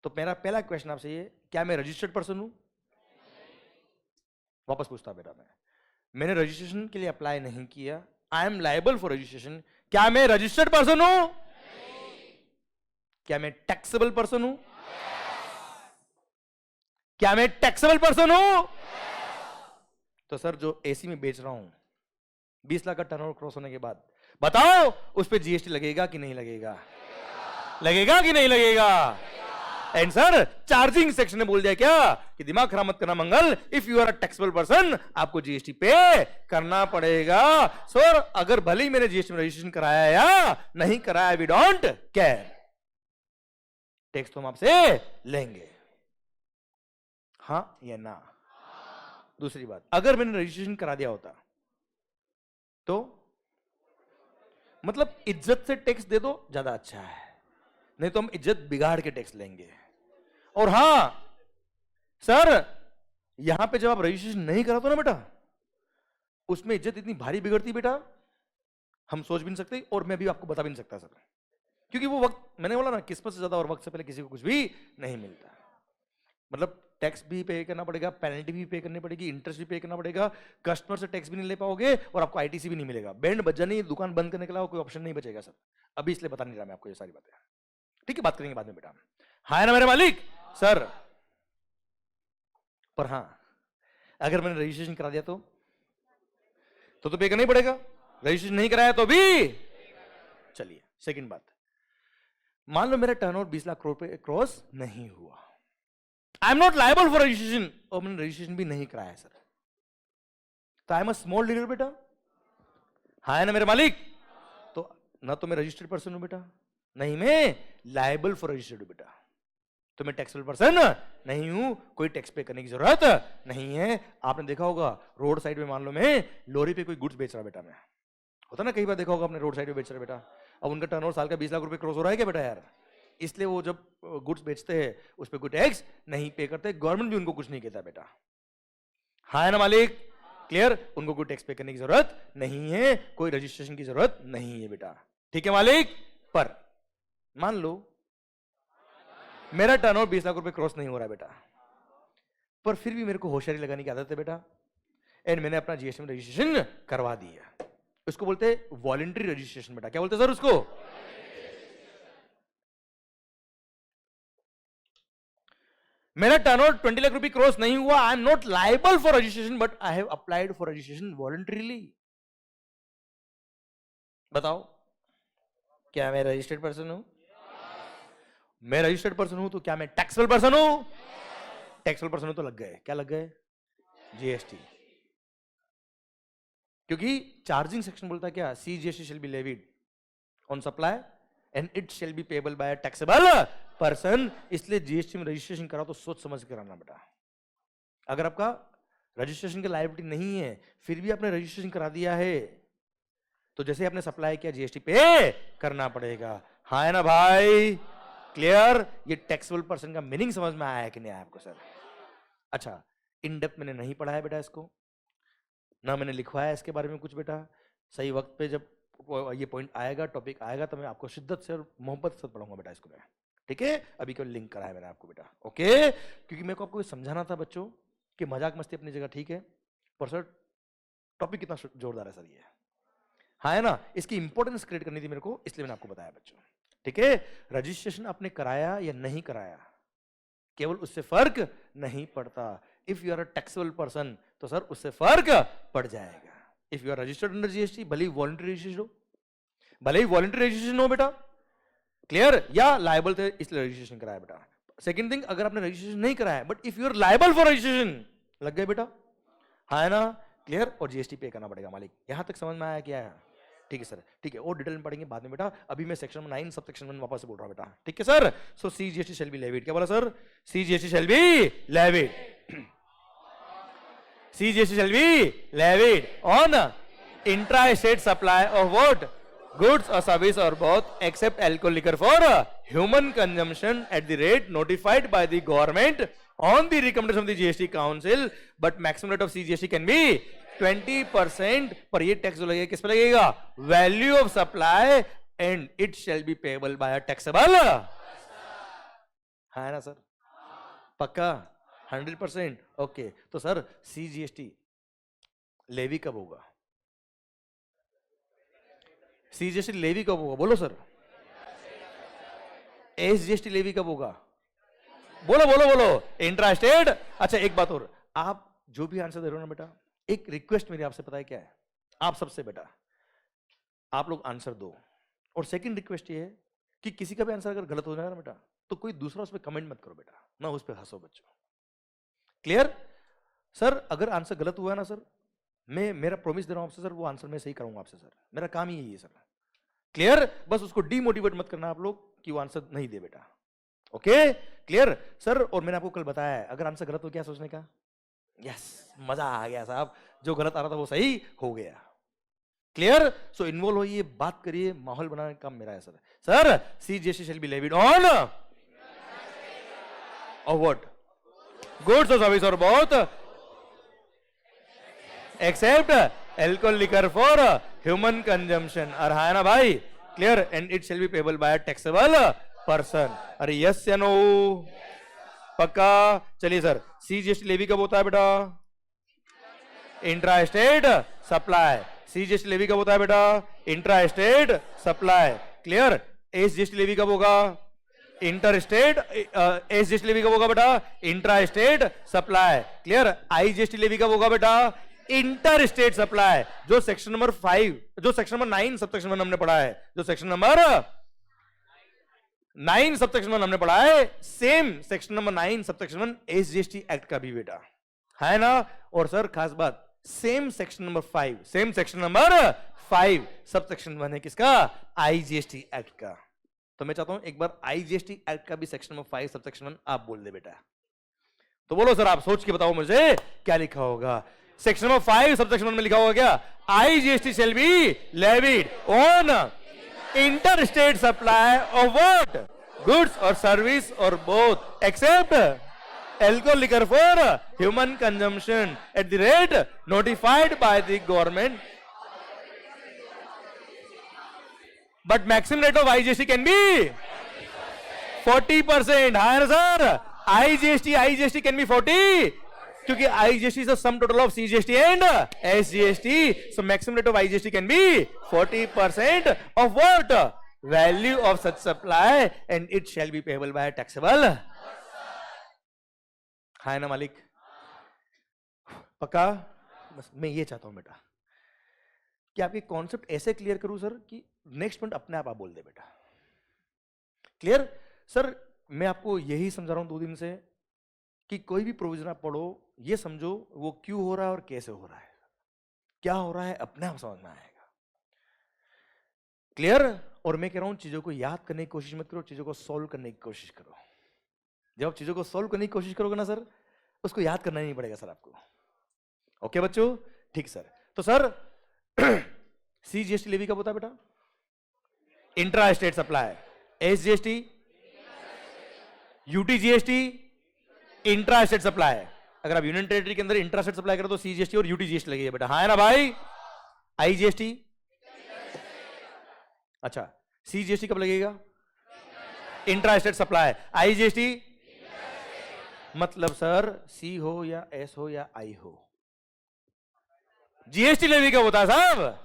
तो मेरा पहला क्वेश्चन आपसे ये, क्या मैं रजिस्टर्ड पर्सन हूं? वापस पूछता बेटा मैंने रजिस्ट्रेशन के लिए अप्लाई नहीं किया, I am liable for registration, क्या मैं रजिस्टर्ड पर्सन हूं? क्या मैं टैक्सेबल पर्सन हूं? क्या मैं टैक्सेबल पर्सन हूं? तो सर जो एसी में बेच रहा हूं 20 लाख का टर्नओवर क्रॉस होने के बाद, बताओ उस पर जीएसटी लगेगा कि नहीं लगेगा? लगेगा कि नहीं लगेगा? एंड सर चार्जिंग सेक्शन ने बोल दिया क्या कि दिमाग खराब मत करना Mangal, if you are a taxable person आपको जीएसटी पे करना पड़ेगा। सर अगर भले ही मैंने जीएसटी में रजिस्ट्रेशन कराया या नहीं कराया, वी डोंट केयर, टैक्स तो हम आपसे लेंगे, हाँ या ना? दूसरी बात, अगर मैंने रजिस्ट्रेशन करा दिया होता तो मतलब इज्जत से टैक्स दे दो ज्यादा अच्छा है, नहीं तो हम इज्जत बिगाड़ के टैक्स लेंगे। और हां सर यहां पे जब आप रजिस्ट्रेशन नहीं कराते ना बेटा, उसमें इज्जत इतनी भारी बिगड़ती बेटा, हम सोच भी नहीं सकते और मैं भी आपको बता भी नहीं सकता सर, क्योंकि वो वक्त मैंने बोला ना, किस्मत से ज्यादा और वक्त से पहले किसी को कुछ भी नहीं मिलता। मतलब टैक्स भी पे करना पड़ेगा, पेनल्टी भी पे करनी पड़ेगी, इंटरेस्ट भी पे करना पड़ेगा, कस्टमर से टैक्स भी नहीं ले पाओगे और आपको आईटीसी भी नहीं मिलेगा, बैंड बज जानी, दुकान बंद करने के अलावा कोई ऑप्शन नहीं बचेगा सर। अभी इसलिए बता नहीं रहा मैं आपको ये सारी बातें, ठीक है, बात करेंगे बाद में बेटा। हाँ ना मेरे मालिक सर, पर हाँ अगर मैंने रजिस्ट्रेशन करा दिया तो पे करना ही पड़ेगा, रजिस्ट्रेशन नहीं कराया तो भी। चलिए सेकंड बात, मान लो मेरा टर्नओवर 20 लाख करोड़ पे क्रॉस नहीं हुआ, I am not liable for registration, और मैंने रजिस्ट्रेशन भी नहीं कराया सर, तो I am a small dealer बेटा, हाँ है ना मेरे मालिक, तो ना तो मैं रजिस्टर्ड पर्सन हूं बेटा, नहीं मैं लायबल फॉर रजिस्टर्ड बेटा, तो मैं टैक्सेबल पर्सन नहीं हूं, कोई टैक्स पे करने की जरूरत नहीं है। आपने देखा होगा रोड साइड में मान लो मैं लॉरी पे कोई गुड्स बेच रहा बेटा, मैं होता ना कई बार देखा होगा आपने रोड साइड पे बेच रहा बेटा, अब उनका टर्नओवर साल का 20 लाख रुपए क्रॉस हो रहा है क्या बेटा यार, इसलिए वो जब गुड्स बेचते हैं उस पर कोई टैक्स नहीं पे करते, गवर्नमेंट भी उनको कुछ नहीं कहता बेटा, हाँ है ना मालिक, क्लियर, उनको कोई टैक्स पे करने की जरूरत नहीं है, कोई रजिस्ट्रेशन की जरूरत नहीं है बेटा, ठीक है मालिक। पर मान लो मेरा टर्नओवर 20 लाख रुपए क्रॉस नहीं हो रहा है बेटा, पर फिर भी मेरे को होशियारी लगाने की आदत है बेटा, एंड मैंने अपना जीएसटी में रजिस्ट्रेशन करवा दिया, उसको बोलते हैं वॉलंटरी रजिस्ट्रेशन बेटा, क्या बोलते हैं सर उसको, मेरा टर्नओवर 20 लाख रुपए क्रॉस नहीं हुआ, I am not liable for registration but I have applied for registration voluntarily, बताओ क्या मैं रजिस्टर्ड पर्सन हूं, मैं रजिस्टर्ड पर्सन हूं, तो क्या मैं टैक्सेबल पर्सन हूं, टैक्सेबल पर्सन हूं तो लग गए, क्या लग गए, जीएसटी, क्योंकि चार्जिंग सेक्शन बोलता है क्या, C GST shall be levied on supply and it shall be payable by taxable person, इसलिए जीएसटी में रजिस्ट्रेशन कराओ तो सोच समझ के कराना बेटा, अगर आपका रजिस्ट्रेशन की लायबिलिटी नहीं है फिर भी आपने रजिस्ट्रेशन करा दिया है तो जैसे आपने सप्लाई किया जीएसटी पे करना पड़ेगा, हाँ है ना भाई, क्लियर, ये टैक्सेबल पर्सन का मीनिंग समझ में आया है कि नहीं आया आपको सर, अच्छा इन डेप्थ मैंने नहीं पढ़ा है बेटा इसको, ना मैंने लिखवाया इसके बारे में कुछ बेटा, सही वक्त पे जब ये पॉइंट आएगा, टॉपिक आएगा तो मैं आपको शिद्दत से और मोहब्बत से पढ़ाऊंगा बेटा इसको मैं, ठीक है, अभी केवल लिंक करा है मैंने आपको बेटा, ओके, क्योंकि मेरे को आपको समझाना था बच्चों कि मजाक मस्ती अपनी जगह ठीक है, पर सर टॉपिक कितना जोरदार है सर ये, हाँ है ना, इसकी इंपॉर्टेंस क्रिएट करनी थी मेरे को, इसलिए मैंने आपको बताया बच्चों, ठीक है, रजिस्ट्रेशन आपने कराया या नहीं कराया केवल उससे फर्क नहीं पड़ता, if you are a taxable person तो सर उससे फर्क पड़ जाएगा, if you are registered under GST, भले ही वॉलंटरी रजिस्ट्रेशन हो, भले ही वॉलंटरी रजिस्ट्रेशन हो बेटा, क्लियर, या लायबल थे इसलिए रजिस्ट्रेशन कराया बेटा, सेकंड थिंग अगर आपने रजिस्ट्रेशन नहीं कराया but if you are liable for registration लग गए बेटा, हाँ है ना, क्लियर, और जीएसटी पे करना पड़ेगा मालिक, यहां तक समझ में आया क्या है, ठीक है सर, ठीक है, और डिटेल में पढ़ेंगे बाद में बेटा, अभी मैं सेक्शन 9 सब सेक्शन 1 वापस से बोल रहा हूं बेटा, ठीक है sir, so C GST shall be levied, क्या बोला sir, C GST shall be levied, C GST shall be levied on intra state supply of what, goods और सर्विस और both except alcohol liquor for human consumption at the rate notified by the government on the recommendation of the GST council, but maximum rate of C GST can be 20%, पर ये tax जो लगेगा किस पे लगेगा, value of supply and it shall be payable by taxable, है ना sir, पक्का 100%, ओके, तो सर सीजीएसटी लेवी कब होगा, सीजीएसटी लेवी कब होगा, बोलो सर, एसजीएसटी लेवी कब होगा, बोलो बोलो बोलो, इंट्रा स्टेट, अच्छा एक बात और, आप जो भी आंसर दे रहे हो ना बेटा, एक रिक्वेस्ट मेरी आपसे पता है क्या है, आप सबसे बेटा आप लोग आंसर दो, और सेकंड रिक्वेस्ट ये है कि किसी का भी आंसर अगर गलत हो जाए ना बेटा तो कोई दूसरा उस पर कमेंट मत करो बेटा, ना उस पर हंसो बच्चों, क्लियर, सर अगर आंसर गलत हुआ है ना सर, मैं मेरा प्रॉमिस दे रहा हूं आपसे सर, वो आंसर मैं सही करूंगा आपसे सर, मेरा काम ही यही है सर, क्लियर, बस उसको डीमोटिवेट मत करना आप लोग कि वो आंसर नहीं दे बेटा, ओके, क्लियर सर, और मैंने आपको कल बताया है अगर आंसर गलत हो क्या सोचने का, यस, मजा आ गया साहब, जो गलत आ रहा था वो सही हो गया, क्लियर, सो इन्वॉल्व होइए, बात करिए, माहौल बनाने का काम मेरा है sir, sir CGST shall be levied on what, goods और सर्विस और both except alcohol liquor for human consumption, और है ना भाई, clear, and it shall be payable by taxable person, अरे यस या नो, पक्का, चलिए सर, सीजीएसटी लेवी कब होता है बेटा, intra state supply, CGST levy कब होता है बेटा, intra state supply, clear, SGST levy कब होगा, इंटर स्टेट, एसजीएसटी लेवी कब होगा बेटा, intra state supply, clear, IGST levy कब होगा बेटा, इंटर स्टेट सप्लाई, जो सेक्शन नंबर 5, जो सेक्शन नंबर 9 सब सेक्शन 1 हमने पढ़ा है, जो सेक्शन नंबर 9 सबसेक्शन 1 हमने पढ़ा है, same section number 9 subsection 1 SGST act का भी बेटा है ना। और सर खास बात same section number 5, same section number 5 subsection 1 है किसका, आईजीएसटी एक्ट का। तो मैं चाहता हूं एक बार आईजीएसटी एक्ट का भी सेक्शन नंबर 5 सबसेक्शन 1 आप बोल दे बेटा। तो बोलो सर, आप सोच के बताओ मुझे क्या लिखा होगा। सेक्शन नंबर 5 सबसेक्शन 1 में लिखा होगा क्या, IGST shall be levied on inter state supply of what, goods और सर्विस और both except alcohol liquor for human consumption at the rate notified by the government, but maximum rate of IGST can be 40%. हाँ sir, IGST can be 40 क्योंकि IGST is the sum total of CGST and SGST, so maximum rate of IGST can be 40% of what, value of such supply and it shall be payable by taxable। हाँ ना मालिक, पक्का। बस मैं ये चाहता हूं बेटा कि आपके कॉन्सेप्ट ऐसे क्लियर करूं सर कि नेक्स्ट पॉइंट अपने आप बोल दे बेटा। क्लियर सर, मैं आपको यही समझा रहा हूं 2 दिन से कि कोई भी प्रोविजन आप पढ़ो ये समझो वो क्यों हो रहा है और कैसे हो रहा है, क्या हो रहा है अपने आप समझ में आएगा। क्लियर। और मैं कह रहा हूं चीजों को याद करने की कोशिश मत करो, चीजों को सोल्व करने की कोशिश करो। जब आप चीजों को सोल्व करने की कोशिश करोगे ना सर, उसको याद करना नहीं पड़ेगा सर आपको। ओके बच्चों, ठीक सर। तो सर सीजीएसटी लेवी कब होता है बेटा, intra state supply, SGST, UTGST, intra state supply. अगर आप यूनियन टेरिटरी के अंदर इंट्रा स्टेट सप्लाई करो तो सीजीएसटी और यूटीजीएसटी लगेगा बेटा, हाँ है ना भाई। आईजीएसटी, अच्छा सीजीएसटी कब लगेगा, इंट्रा स्टेट सप्लाई। आईजीएसटी मतलब सर सी हो या एस हो या आई हो, जीएसटी लेवी कब होता है साहब,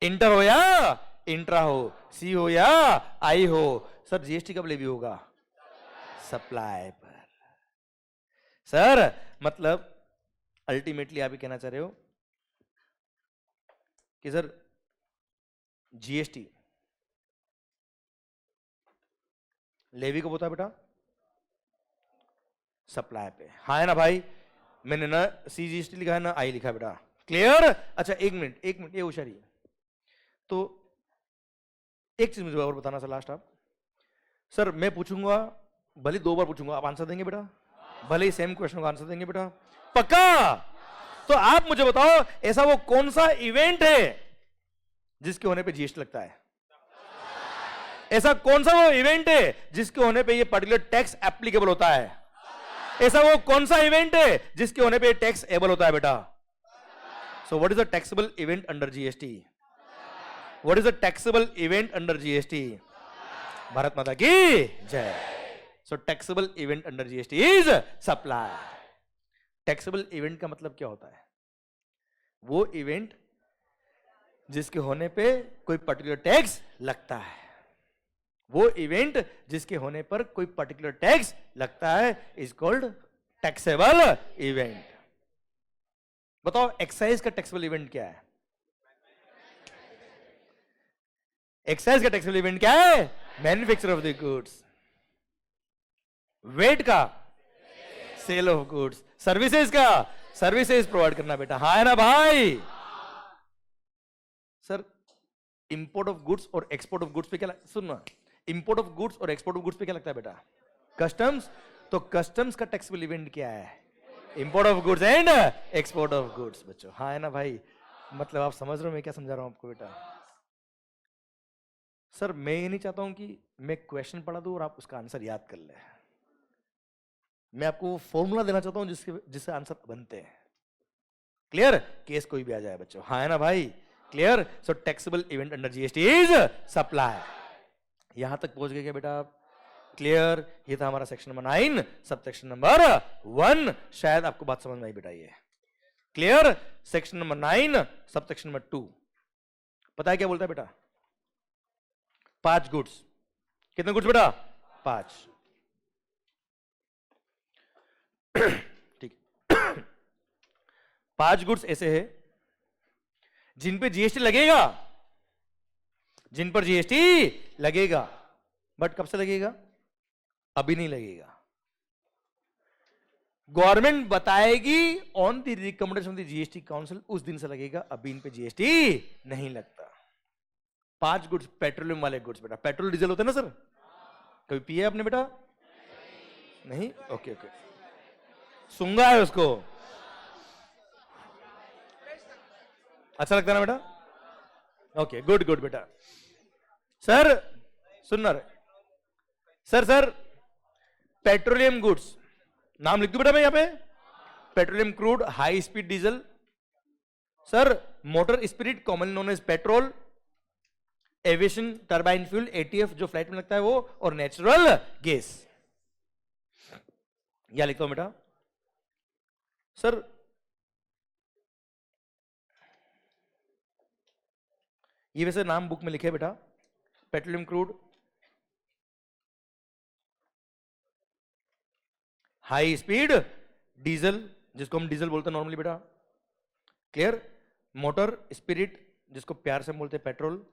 इंटर हो या इंट्रा हो, सी हो या आई हो। सर जीएसटी कब लेवी होगा, सप्लाई पर। सर मतलब अल्टीमेटली आप ये कहना चाह रहे हो कि सर जीएसटी लेवी कब होता है बेटा, सप्लाई पे, हाँ है ना भाई। मैंने ना सीजीएसटी लिखा है ना आई लिखा है बेटा, क्लियर। अच्छा एक मिनट ये होशियारी। तो एक चीज मुझे और बताना सर लास्ट आप, सर मैं पूछूंगा भले 2 बार पूछूंगा, आप आंसर देंगे बेटा, भले ही सेम क्वेश्चन का आंसर देंगे बेटा, पक्का। तो आप मुझे बताओ ऐसा वो कौन सा इवेंट है जिसके होने पे जीएसटी लगता है, ऐसा कौन सा वो इवेंट है जिसके होने पे ये पर्टिकुलर टैक्स एप्लीकेबल होता है, ऐसा वो कौन सा इवेंट है जिसके होने पे टैक्स एबल होता है बेटा। So what is the taxable event under GST, what is the taxable event under GST, Bharat माता की जय। So taxable event under GST is supply. Taxable event का मतलब क्या होता है, वो इवेंट जिसके होने पे कोई पर्टिकुलर टैक्स लगता है, वो इवेंट जिसके होने पर कोई पर्टिकुलर टैक्स लगता है इज कॉल्ड टैक्सेबल इवेंट। बताओ एक्साइज का टैक्सेबल इवेंट क्या है, एक्साइज का टैक्सेबल इवेंट क्या है, manufacture of the goods. VAT का सेल ऑफ गुड्स, सर्विसेज का सर्विसेज प्रोवाइड करना बेटा, हाँ है ना भाई। सर इंपोर्ट ऑफ गुड्स और एक्सपोर्ट ऑफ गुड्स पे क्या सुनना, इंपोर्ट ऑफ गुड्स और एक्सपोर्ट ऑफ गुड्स पे क्या लगता है बेटा, कस्टम्स। तो कस्टम्स का टैक्सेबल इवेंट क्या है, import of goods and export of goods बच्चों, हाँ है ना भाई। मतलब आप समझ रहे हो मैं क्या समझा रहा हूं आपको बेटा। सर मैं ये नहीं चाहता हूं कि मैं क्वेश्चन पढ़ा दूं और आप उसका आंसर याद कर ले, मैं आपको फॉर्मूला देना चाहता हूं जिससे आंसर बनते हैं। क्लियर, केस कोई भी आ जाए बच्चों, हाँ है ना भाई, clear. So taxable event under GST is supply. यहां तक पहुंच गए क्या बेटा आप, क्लियर। ये था हमारा सेक्शन नंबर 9 सब सेक्शन नंबर 1, शायद आपको बात समझ में आई बेटा ये, क्लियर। सेक्शन नंबर 9 सब सेक्शन नंबर 2 पता है क्या बोलता है बेटा, 5 गुड्स। कितने गुड्स बेटा, 5। ठीक 5 गुड्स ऐसे है जिन पे जीएसटी लगेगा जिन पर जीएसटी लगेगा, बट कब से लगेगा? अभी नहीं लगेगा। गवर्नमेंट बताएगी on the recommendation of the GST council, उस दिन से लगेगा, अभी इन पे जीएसटी नहीं लगता। 5 गुड्स, पेट्रोलियम वाले गुड्स बेटा, पेट्रोल डीजल होता है ना सर, कभी पिए आपने बेटा? नहीं? ओके ओके, सूंगा है उसको, अच्छा लगता है ना बेटा? ओके गुड गुड बेटा। सर सुनना रे सर, पेट्रोलियम गुड्स नाम लिख दूं बेटा मैं यहां पे? Petroleum crude, high speed diesel, sir motor spirit common known as petrol, aviation turbine fuel ATF जो फ्लाइट में लगता है वो, और नेचुरल गैस। क्या लिखता हूं बेटा? सर ये वैसे नाम बुक में लिखे बेटा, petroleum crude, high speed diesel जिसको हम डीजल बोलते हैं नॉर्मली बेटा, क्लियर, मोटर स्पिरिट जिसको प्यार से हम बोलते हैं petrol,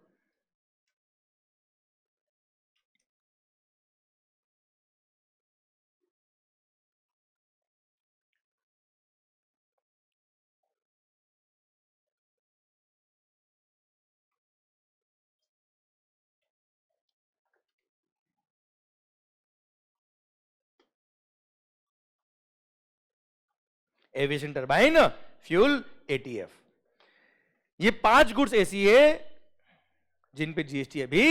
aviation turbine fuel ETF. ये 5 गुड्स ऐसी है जिन पे जीएसटी अभी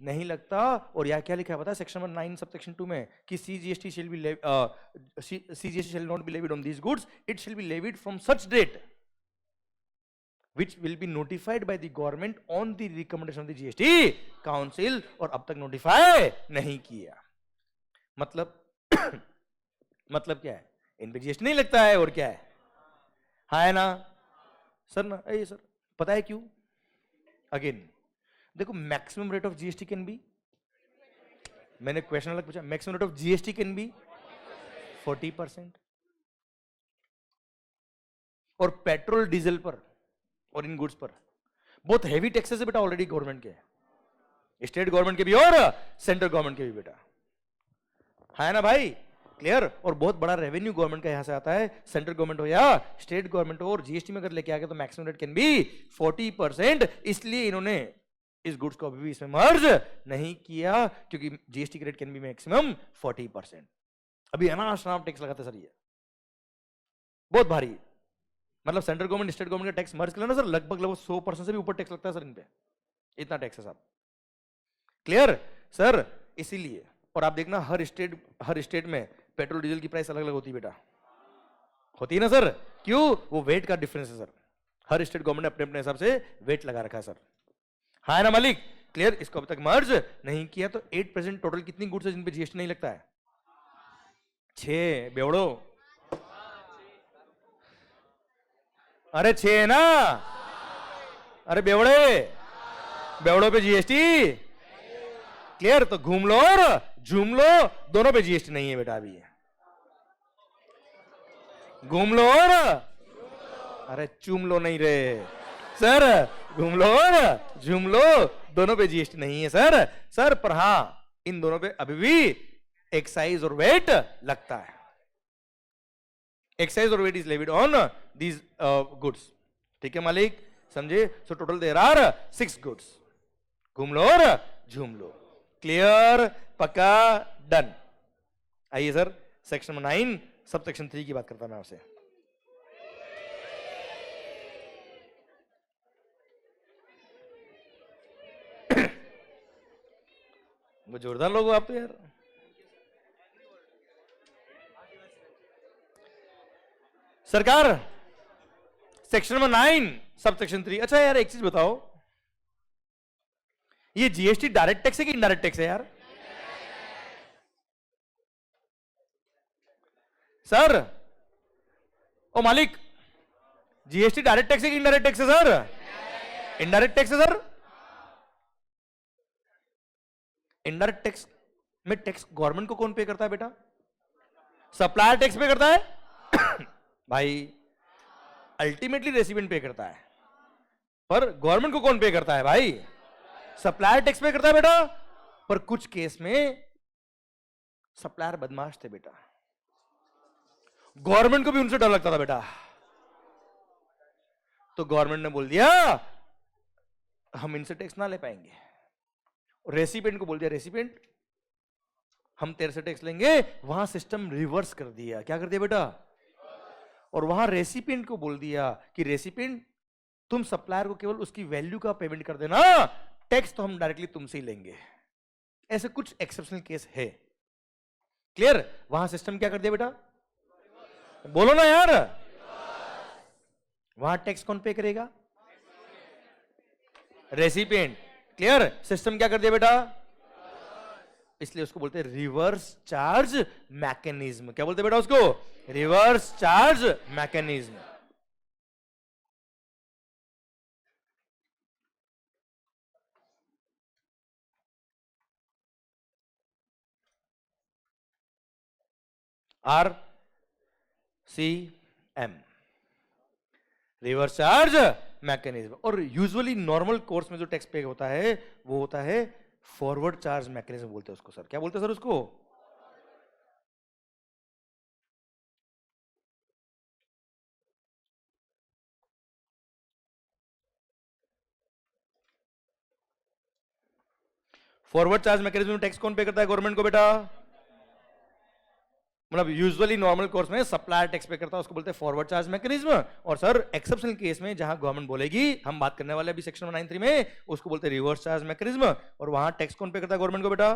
नहीं लगता। और यह क्या लिखा है पता है सेक्शन नंबर 9 सब सेक्शन 2 में कि CGST shall be CGST shall not be levied on these goods, it shall be levied from such date which will be notified by the government on the recommendation of the GST council। और अब तक notify नहीं किया, मतलब मतलब क्या है? इन पे जीएसटी नहीं लगता है, और क्या है? हाँ है ना सर? ना ये सर पता है क्यों? अगेन देखो, maximum rate of GST can B, मैंने क्वेश्चन अलग पूछा, maximum rate of GST can B 40%। और पेट्रोल डीजल पर और इन गुड्स पर बहुत हैवी टैक्सेस है बेटा ऑलरेडी गवर्नमेंट के, स्टेट गवर्नमेंट के भी और सेंट्रल गवर्नमेंट के भी बेटा, है ना भाई? क्लियर। और बहुत बड़ा रेवेन्यू गवर्नमेंट का यहां से आता है, सेंट्रल गवर्नमेंट हो या स्टेट गवर्नमेंट हो, और जीएसटी में अगर लेके आ गए तो मैक्सिमम रेट कैन बी 40%। इसलिए इन्होंने इस गुड्स को अभी भी इसमें मर्ज नहीं किया, क्योंकि जीएसटी के रेट कैन बी मैक्सिमम 40%। अभी अनाप शनाप टैक्स लगाते सर, ये बहुत भारी, मतलब सेंट्रल गवर्नमेंट स्टेट गवर्नमेंट का टैक्स मर्ज कर लेना सर, लगभग 100% से भी ऊपर टैक्स लगता है सर इन पे, इतना टैक्स है साहब। Clear sir? इसीलिए, और आप देखना हर स्टेट में पेट्रोल डीजल की प्राइस अलग अलग होती है बेटा, होती है ना सर? क्यों? वो वेट का डिफरेंस है सर, हर स्टेट गवर्नमेंट ने अपने अपने हिसाब से वेट लगा रखा है सर, हाँ ना मालिक? क्लियर। इसको अब तक मर्ज नहीं किया, तो 8% टोटल कितनी गुड्स है जिन पे जीएसटी नहीं लगता है? 6 बेवड़ो, अरे 6 है ना? अरे बेवड़े, बेवड़ों पे जीएसटी क्लियर। तो घूम लो और झूम लो, दोनों पे जीएसटी नहीं है बेटा अभी, घूम लो और अरे चूम लो नहीं रे सर, घूम लो और झूम लो, दोनों पे जीएसटी नहीं है सर पर हां इन दोनों पे अभी भी एक्साइज और वेट लगता है। एक्साइज और VAT is levied on these goods, ठीक है मालिक? समझे? So total there are 6 goods, घूम लो और झूम लो। क्लियर? पक्का? डन। आइए सर सेक्शन 9 सब सेक्शन 3 की बात करता मैं आपसे। वो जोरदार लोग हो आप तो यार। सरकार सेक्शन नंबर 9 सब सेक्शन 3। अच्छा यार एक चीज बताओ, ये जीएसटी डायरेक्ट टैक्स है कि इनडायरेक्ट टैक्स है यार? सर ओ मालिक, जीएसटी डायरेक्ट टैक्स है कि इनडायरेक्ट टैक्स है सर? इनडायरेक्ट टैक्स है सर। इनडायरेक्ट टैक्स में टैक्स गवर्नमेंट को कौन पे करता है बेटा? सप्लायर टैक्स पे करता है भाई, अल्टीमेटली रेसिपिएंट पे करता है, पर गवर्नमेंट को कौन पे करता है भाई? सप्लायर टैक्स पे करता है बेटा, पर कुछ केस में सप्लायर बदमाश थे बेटा, गवर्नमेंट को भी उनसे डर लगता था बेटा, तो गवर्नमेंट ने बोल दिया हम इनसे टैक्स ना ले पाएंगे। रेसिपिएंट को बोल दिया रेसिपिएंट हम तेरे से टैक्स लेंगे, वहां सिस्टम रिवर्स कर दिया। क्या कर दिया बेटा? और वहां रेसिपिएंट को बोल दिया कि रेसिपिएंट तुम सप्लायर को केवल उसकी वैल्यू का पेमेंट कर देना, टैक्स तो हम डायरेक्टली तुमसे ही लेंगे। ऐसे कुछ एक्सेप्शनल केस है। क्लियर? वहां सिस्टम क्या कर दिया बेटा? बोलो ना यार। वहां टैक्स कौन पे करेगा? रेसिपिएंट। क्लियर? सिस्टम क्या कर दिया बेटा? इसलिए उसको बोलते हैं रिवर्स चार्ज मैकेनिज्म। क्या बोलते हैं बेटा उसको? Reverse charge mechanism. RCM, reverse charge mechanism. और यूजुअली नॉर्मल कोर्स में जो टैक्स पे होता है वो होता है फॉरवर्ड चार्ज मैकेनिज्म बोलते हैं उसको। सर क्या बोलते हैं सर उसको? फॉरवर्ड चार्ज मैकेनिज्म में टैक्स कौन पे करता है? गवर्नमेंट को बेटा। मतलब यूजुअली नॉर्मल कोर्स में सप्लायर टैक्स पे करता है, उसको बोलते हैं फॉरवर्ड चार्ज मैकेनिज्म। और सर एक्सेप्शनल केस में जहां गवर्नमेंट बोलेगी, हम बात करने वाले अभी सेक्शन 193 में, उसको बोलते हैं रिवर्स चार्ज मैकेनिज्म। और वहां टैक्स कौन पे करता है? गवर्नमेंट को बेटा।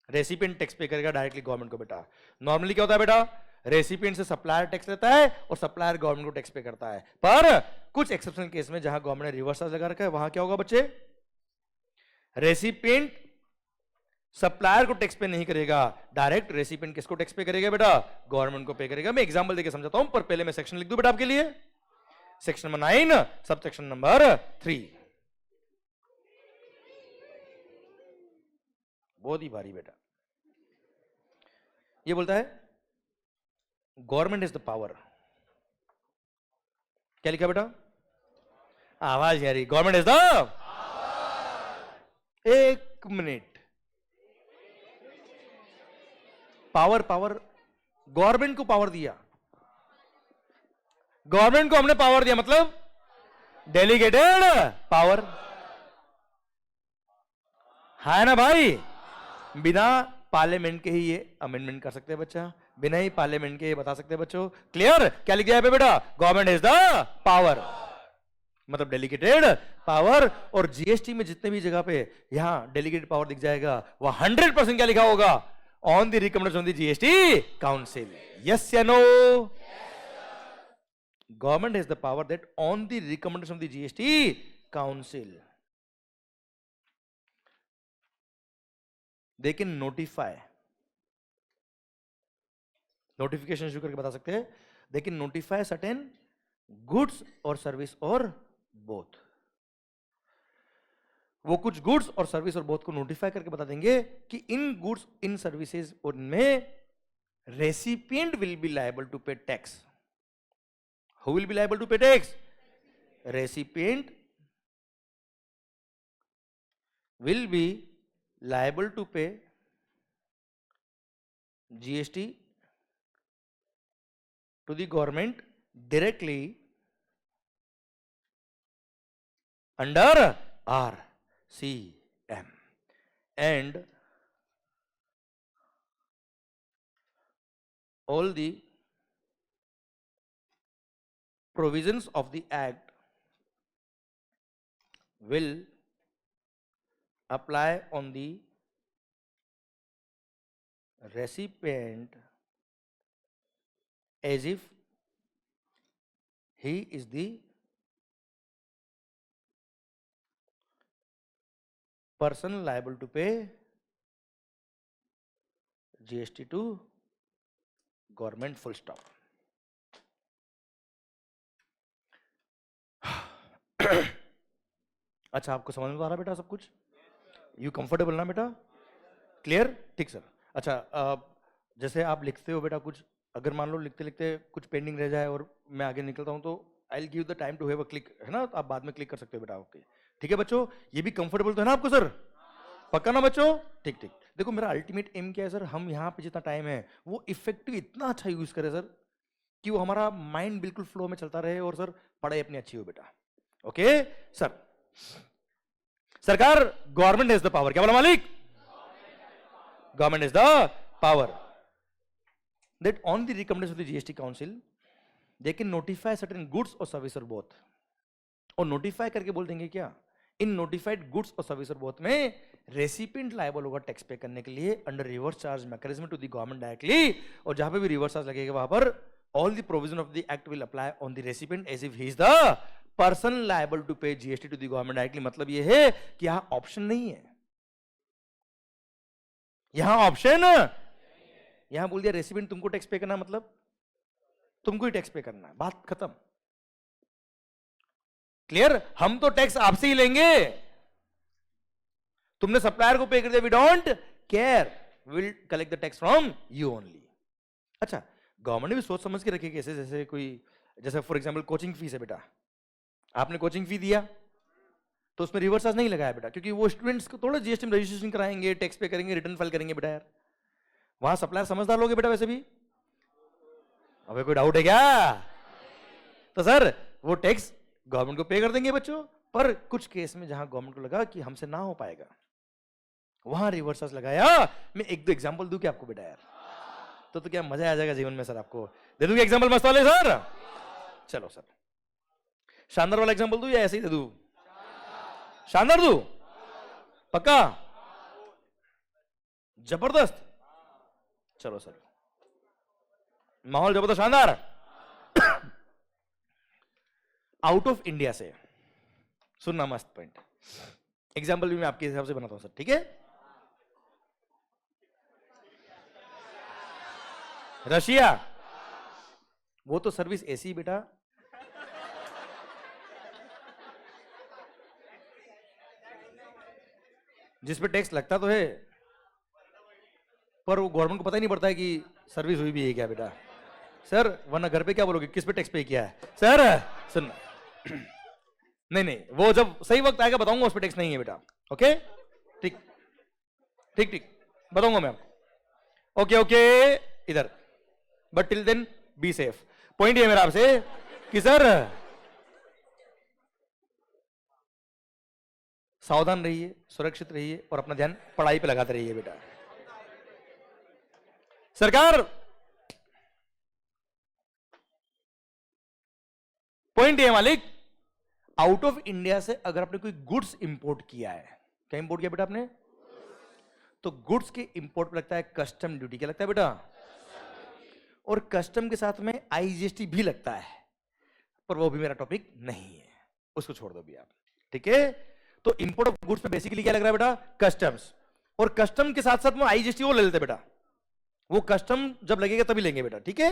रेसिपिएंट टैक्स पे करेगा डायरेक्टली गवर्नमेंट को बेटा। नॉर्मली क्या होता है बेटा? रेसिपिएंट से सप्लायर टैक्स लेता है और सप्लायर गवर्नमेंट को टैक्स पे करता है। पर कुछ एक्सेप्शनल केस में जहां गवर्नमेंट ने रिवर्स चार्ज लगा रखा है, वहां क्या होगा बच्चे? रेसिपिएंट सप्लायर को टैक्स पे नहीं करेगा, डायरेक्ट रेसिपिएंट किसको टैक्स पे करेगा बेटा? गवर्नमेंट को पे करेगा। मैं एग्जांपल देके समझाता हूं, पर पहले मैं सेक्शन लिख दूं बेटा आपके लिए। सेक्शन नंबर 9 सब सेक्शन नंबर 3। बहुत ही भारी बेटा। ये बोलता है गवर्नमेंट इज द पावर। क्या लिखा बेटा? आवाज यारी। गवर्नमेंट इज द, एक मिनट, पावर पावर, गवर्नमेंट को पावर दिया, गवर्नमेंट को हमने पावर दिया, मतलब डेलीगेटेड पावर है ना भाई। बिना पार्लियामेंट के ही ये अमेंडमेंट कर सकते हैं बच्चा, बिना ही पार्लियामेंट के ये बता सकते हैं बच्चों। क्लियर? क्या लिख दिया है बेटा? गवर्नमेंट इज द पावर, मतलब डेलीगेटेड पावर। और जीएसटी में जितने भी जगह पे यहां डेलीगेटेड पावर दिख जाएगा, वह 100% क्या लिखा होगा? On the recommendation of the GST council. Yes या no? Government has the power that on the recommendation of the GST council they can notify, notification issue करके बता सकते हैं, they can notify certain goods और service और both. वो कुछ goods और सर्विस और बोथ को नोटिफाई करके बता देंगे कि इन गुड्स इन सर्विसेज उनमें recipient will be liable to pay tax. Who will be liable to pay tax? Recipient will be liable to pay GST to the government directly under RCM, and all the provisions of the act will apply on the recipient as if he is the person liable to pay GST to government, full stop. अच्छा, आपको समझ में आ रहा बेटा सब कुछ? You comfortable ना बेटा? क्लियर? ठीक सर। अच्छा, जैसे आप लिखते हो बेटा कुछ, अगर मान लो लिखते लिखते कुछ पेंडिंग रह जाए और मैं आगे निकलता हूं, तो I will give the time to have a click, है ना? तो आप बाद में क्लिक कर सकते हो बेटा। ओके, ठीक है बच्चों, ये भी कंफर्टेबल तो है ना आपको सर? पक्का ना बच्चों? ठीक ठीक। देखो मेरा अल्टीमेट एम क्या है सर, हम यहाँ पे जितना टाइम है वो इफेक्टिव इतना अच्छा यूज करें सर कि वो हमारा माइंड बिल्कुल फ्लो में चलता रहे और सर पढ़ाई अपनी अच्छी हो बेटा। Okay sir. सरकार, गवर्नमेंट इज द पावर। क्या बोला मालिक? Government is the power that on the recommendation of the GST council they can notify certain goods और सर्विस और बोथ। और नोटिफाई करके बोल देंगे क्या, इन नोटिफाइड गुड्स और सर्विस और बोथ में रेसिपिएंट लायबल होगा टैक्स पे करने के लिए under reverse charge mechanism to the government directly. और जहां पे भी रिवर्स चार्ज लगेगा वहां पर all the provision of the act will apply on the recipient as if he is the person liable to pay GST to the government directly. मतलब ये है कि यहां ऑप्शन नहीं है, यहां ऑप्शन, यहां बोल दिया रेसिपिएंट तुमको टैक्स पे करना, मतलब तुमको ही टैक्स पे करना है, बात खत्म। क्लियर? हम तो टैक्स आपसे ही लेंगे, तुमने सप्लायर को पे कर दिया, we don't care, will collect the tax from you only. अच्छा, गवर्नमेंट ने भी सोच समझ के रखे कैसे, जैसे कोई, जैसे फॉर एग्जांपल कोचिंग फीस है बेटा, आपने कोचिंग फी दिया तो उसमें रिवर्स चार्ज नहीं लगाया बेटा, क्योंकि वो स्टूडेंट्स को थोड़ा जीएसटी में रजिस्ट्रेशन कराएंगे, टैक्स पे करेंगे, रिटर्न फाइल करेंगे बेटा यार। वहां सप्लायर समझदार लोगे बेटा वैसे भी। अबे कोई डाउट है क्या? तो सर वो टैक्स गवर्नमेंट को पे कर देंगे बच्चों, पर कुछ केस में जहां गवर्नमेंट को लगा कि हमसे ना हो पाएगा वहां रिवर्स चार्ज लगाया। मैं एक दो एग्जांपल दूं क्या आपको बेटा यार? तो क्या मजा आ जाएगा जीवन में सर, आपको दे दूंगा एग्जांपल मस्त वाले सर। चलो सर, शानदार वाला एग्जांपल दूं या ऐसे ही दे दूं? शानदार दूं? पक्का? जबरदस्त? चलो सर, माहौल जबरदस्त शानदार। आउट ऑफ इंडिया से सुनना, मस्त पॉइंट। एग्जांपल भी मैं आपके हिसाब से बनाता हूं सर, ठीक है? रशिया, वो तो सर्विस ऐसी बेटा, जिस पे टैक्स लगता तो है पर वो गवर्नमेंट को पता ही नहीं पड़ता है कि सर्विस हुई भी है क्या बेटा। सर वरना घर पे क्या बोलोगे, किस पे टैक्स पे किया है सर? सुन नहीं नहीं, वो जब सही वक्त आएगा बताऊंगा, उस पे टैक्स नहीं है बेटा। ओके ठीक ठीक ठीक, बताऊंगा मैं आपको। ओके ओके, इधर, but till then be safe. Point ये मेरा आपसे कि सर सावधान रहिए, सुरक्षित रहिए और अपना ध्यान पढ़ाई पे लगाते रहिए बेटा। सरकार, पॉइंट ये मालिक, आउट ऑफ इंडिया से अगर आपने कोई गुड्स इंपोर्ट किया है, क्या इंपोर्ट किया बेटा आपने? तो गुड्स के इंपोर्ट पे लगता है कस्टम ड्यूटी। क्या लगता है बेटा? और कस्टम के साथ में आईजीएसटी भी लगता है, पर वो भी मेरा टॉपिक नहीं है, उसको छोड़ दो भी आप, ठीक है? तो इंपोर्ट ऑफ गुड्स पे बेसिकली क्या लग रहा है बेटा? कस्टम्स। और कस्टम के साथ साथ में आईजीएसटी वो ले लेते बेटा, वो कस्टम जब लगेगा तभी लेंगे बेटा, ठीक है?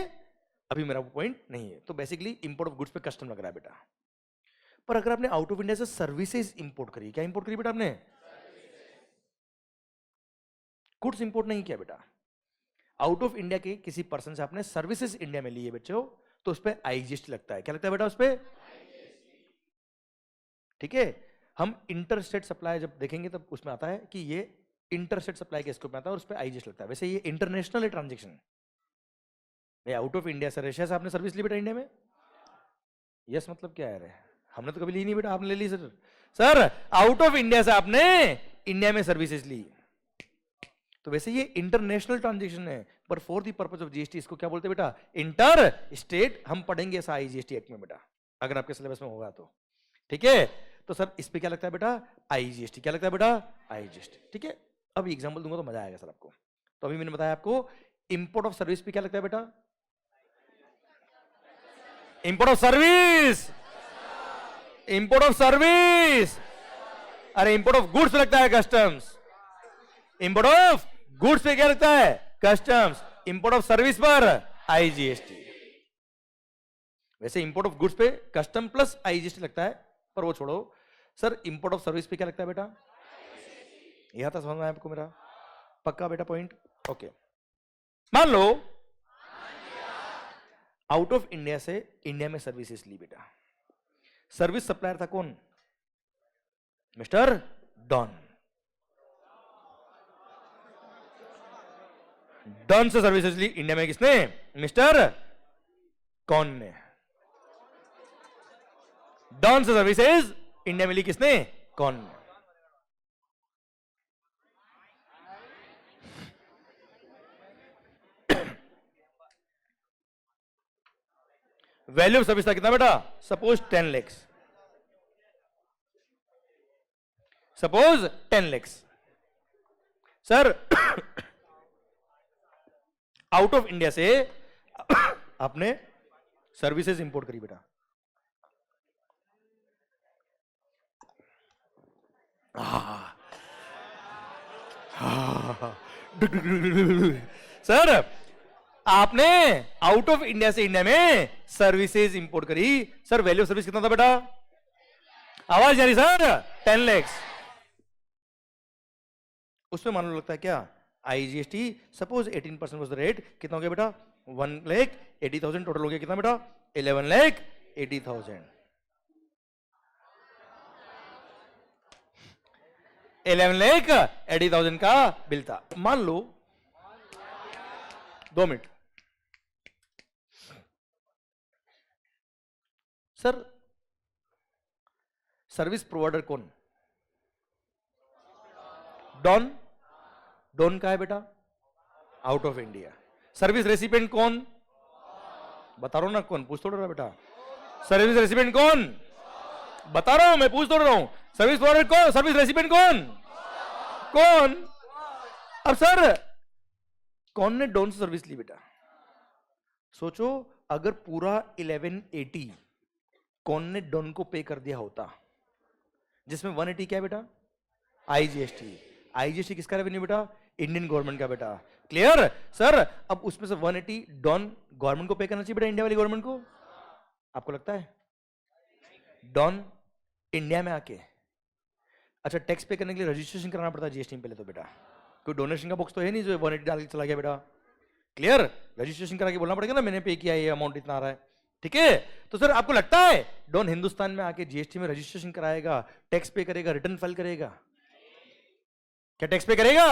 अभी मेरा वो पॉइंट नहीं है। तो बेसिकली इंपोर्ट ऑफ गुड्स पे कस्टम लग रहा है बेटा। पर अगर आपने आउट ऑफ इंडिया से सर्विसेज इंपोर्ट करी, क्या इंपोर्ट करी बेटा आपने? गुड्स इंपोर्ट नहीं किया बेटा, आउट ऑफ इंडिया के किसी पर्सन से आपने सर्विसेज इंडिया में ली है बच्चों, तो उस पर आईजीएसटी लगता है। क्या लगता है बेटा उस पर? ठीक है? हम इंटरस्टेट सप्लाई जब देखेंगे तब उसमें आता है कि ये इंटरस्टेट सप्लाई के स्कोप में आता है और उस पर आईजीएसटी लगता है। वैसे ये इंटरनेशनल है ट्रांजेक्शन, आउट ऑफ इंडिया से रशिया से आपने सर्विस ली बेटा इंडिया में? यस मतलब क्या है? हमने तो कभी ली नहीं बेटा, आपने ले ली sir. Sir out of India से आपने इंडिया में सर्विसेज ली, तो वैसे ये इंटरनेशनल ट्रांजेक्शन है, पर for the purpose of GST इसको क्या बोलते हैं बेटा? Inter state. हम पढ़ेंगे ऐसा आईजीएसटी एक्ट में बेटा, अगर आपके सिलेबस में होगा तो, ठीक है? तो सर इस पे क्या लगता है बेटा? आईजीएसटी। क्या लगता है बेटा? आईजीएसटी, ठीक है? अब एग्जांपल दूंगा तो मजा आएगा सर आपको। तो अभी मैंने बताया आपको इंपोर्ट ऑफ सर्विस पे क्या लगता है बेटा? Import of service, import of service, अरे इंपोर्ट ऑफ गुड्स लगता है कस्टम्स। इंपोर्ट ऑफ गुड्स पे क्या लगता है? कस्टम्स। इंपोर्ट ऑफ सर्विस पर आईजीएसटी। वैसे इंपोर्ट ऑफ गुड्स पे कस्टम प्लस आईजीएसटी लगता है, पर वो छोड़ो। सर इंपोर्ट ऑफ सर्विस पे क्या लगता है बेटा? यह था समझ में आपको मेरा? पक्का बेटा पॉइंट? ओके, मान लो आउट ऑफ इंडिया से इंडिया में सर्विसेज ली बेटा, सर्विस सप्लायर था कौन? Mister Don. डॉन से सर्विसेज ली इंडिया में किसने? मिस्टर कौन ने। डॉन से सर्विसेज इंडिया में ली किसने? कौन ने। वैल्यू ऑफ सर्विस था कितना बेटा? Suppose 10 lakhs, suppose 10 lakhs। Sir out of India से आपने सर्विसेज इंपोर्ट करी बेटा। सर आपने आउट ऑफ इंडिया से इंडिया में सर्विसेज इंपोर्ट करी। सर वैल्यू ऑफ सर्विस कितना था बेटा? आवाज जा रही सर? 10 lakhs। उसमें मान लो लगता है क्या? IGST suppose 18% was the rate. कितना हो गया बेटा? 1,80,000 टोटल हो गया। कितना बेटा? 11,80,000। 11,80,000 का बिल था। मान लो 2 मिनट सर, सर्विस प्रोवाइडर कौन? डॉन। डॉन का है बेटा? Out of India. Service recipient कौन? बता रहा हूं ना, कौन? पूछ तो रहा बेटा। सर्विस रेसिपिएंट कौन? बता रहा हूं, मैं पूछ तो रहा हूं। सर्विस प्रोवाइडर कौन? सर्विस रेसिपिएंट कौन? कौन? अब सर कौन ने डॉन से सर्विस ली बेटा? सोचो अगर पूरा 1180 कौन ने डॉन को पे कर दिया होता, जिसमें 180 क्या है बेटा? आईजीएसटी। आईजीएसटी किसका रेवेन्यू बेटा? इंडियन गवर्नमेंट का बेटा। Clear sir? अब उसमें से 180 डॉन गवर्नमेंट को पे करना चाहिए बेटा, इंडिया वाली गवर्नमेंट को। आपको लगता है डॉन इंडिया में आके अच्छा टैक्स पे करने के लिए रजिस्ट्रेशन कराना पड़ता है जीएसटी में पहले तो बेटा? कोई डोनेशन का बॉक्स तो है नहीं जो 180 डाल के चला गया बेटा। क्लियर? रजिस्ट्रेशन करा के बोलना पड़ेगा ना मैंने पे किया, ये अमाउंट इतना आ रहा है। ठीक है? तो सर आपको लगता है डॉन हिंदुस्तान में आके जीएसटी में रजिस्ट्रेशन कराएगा, टैक्स पे करेगा, रिटर्न फाइल करेगा? क्या टैक्स पे करेगा?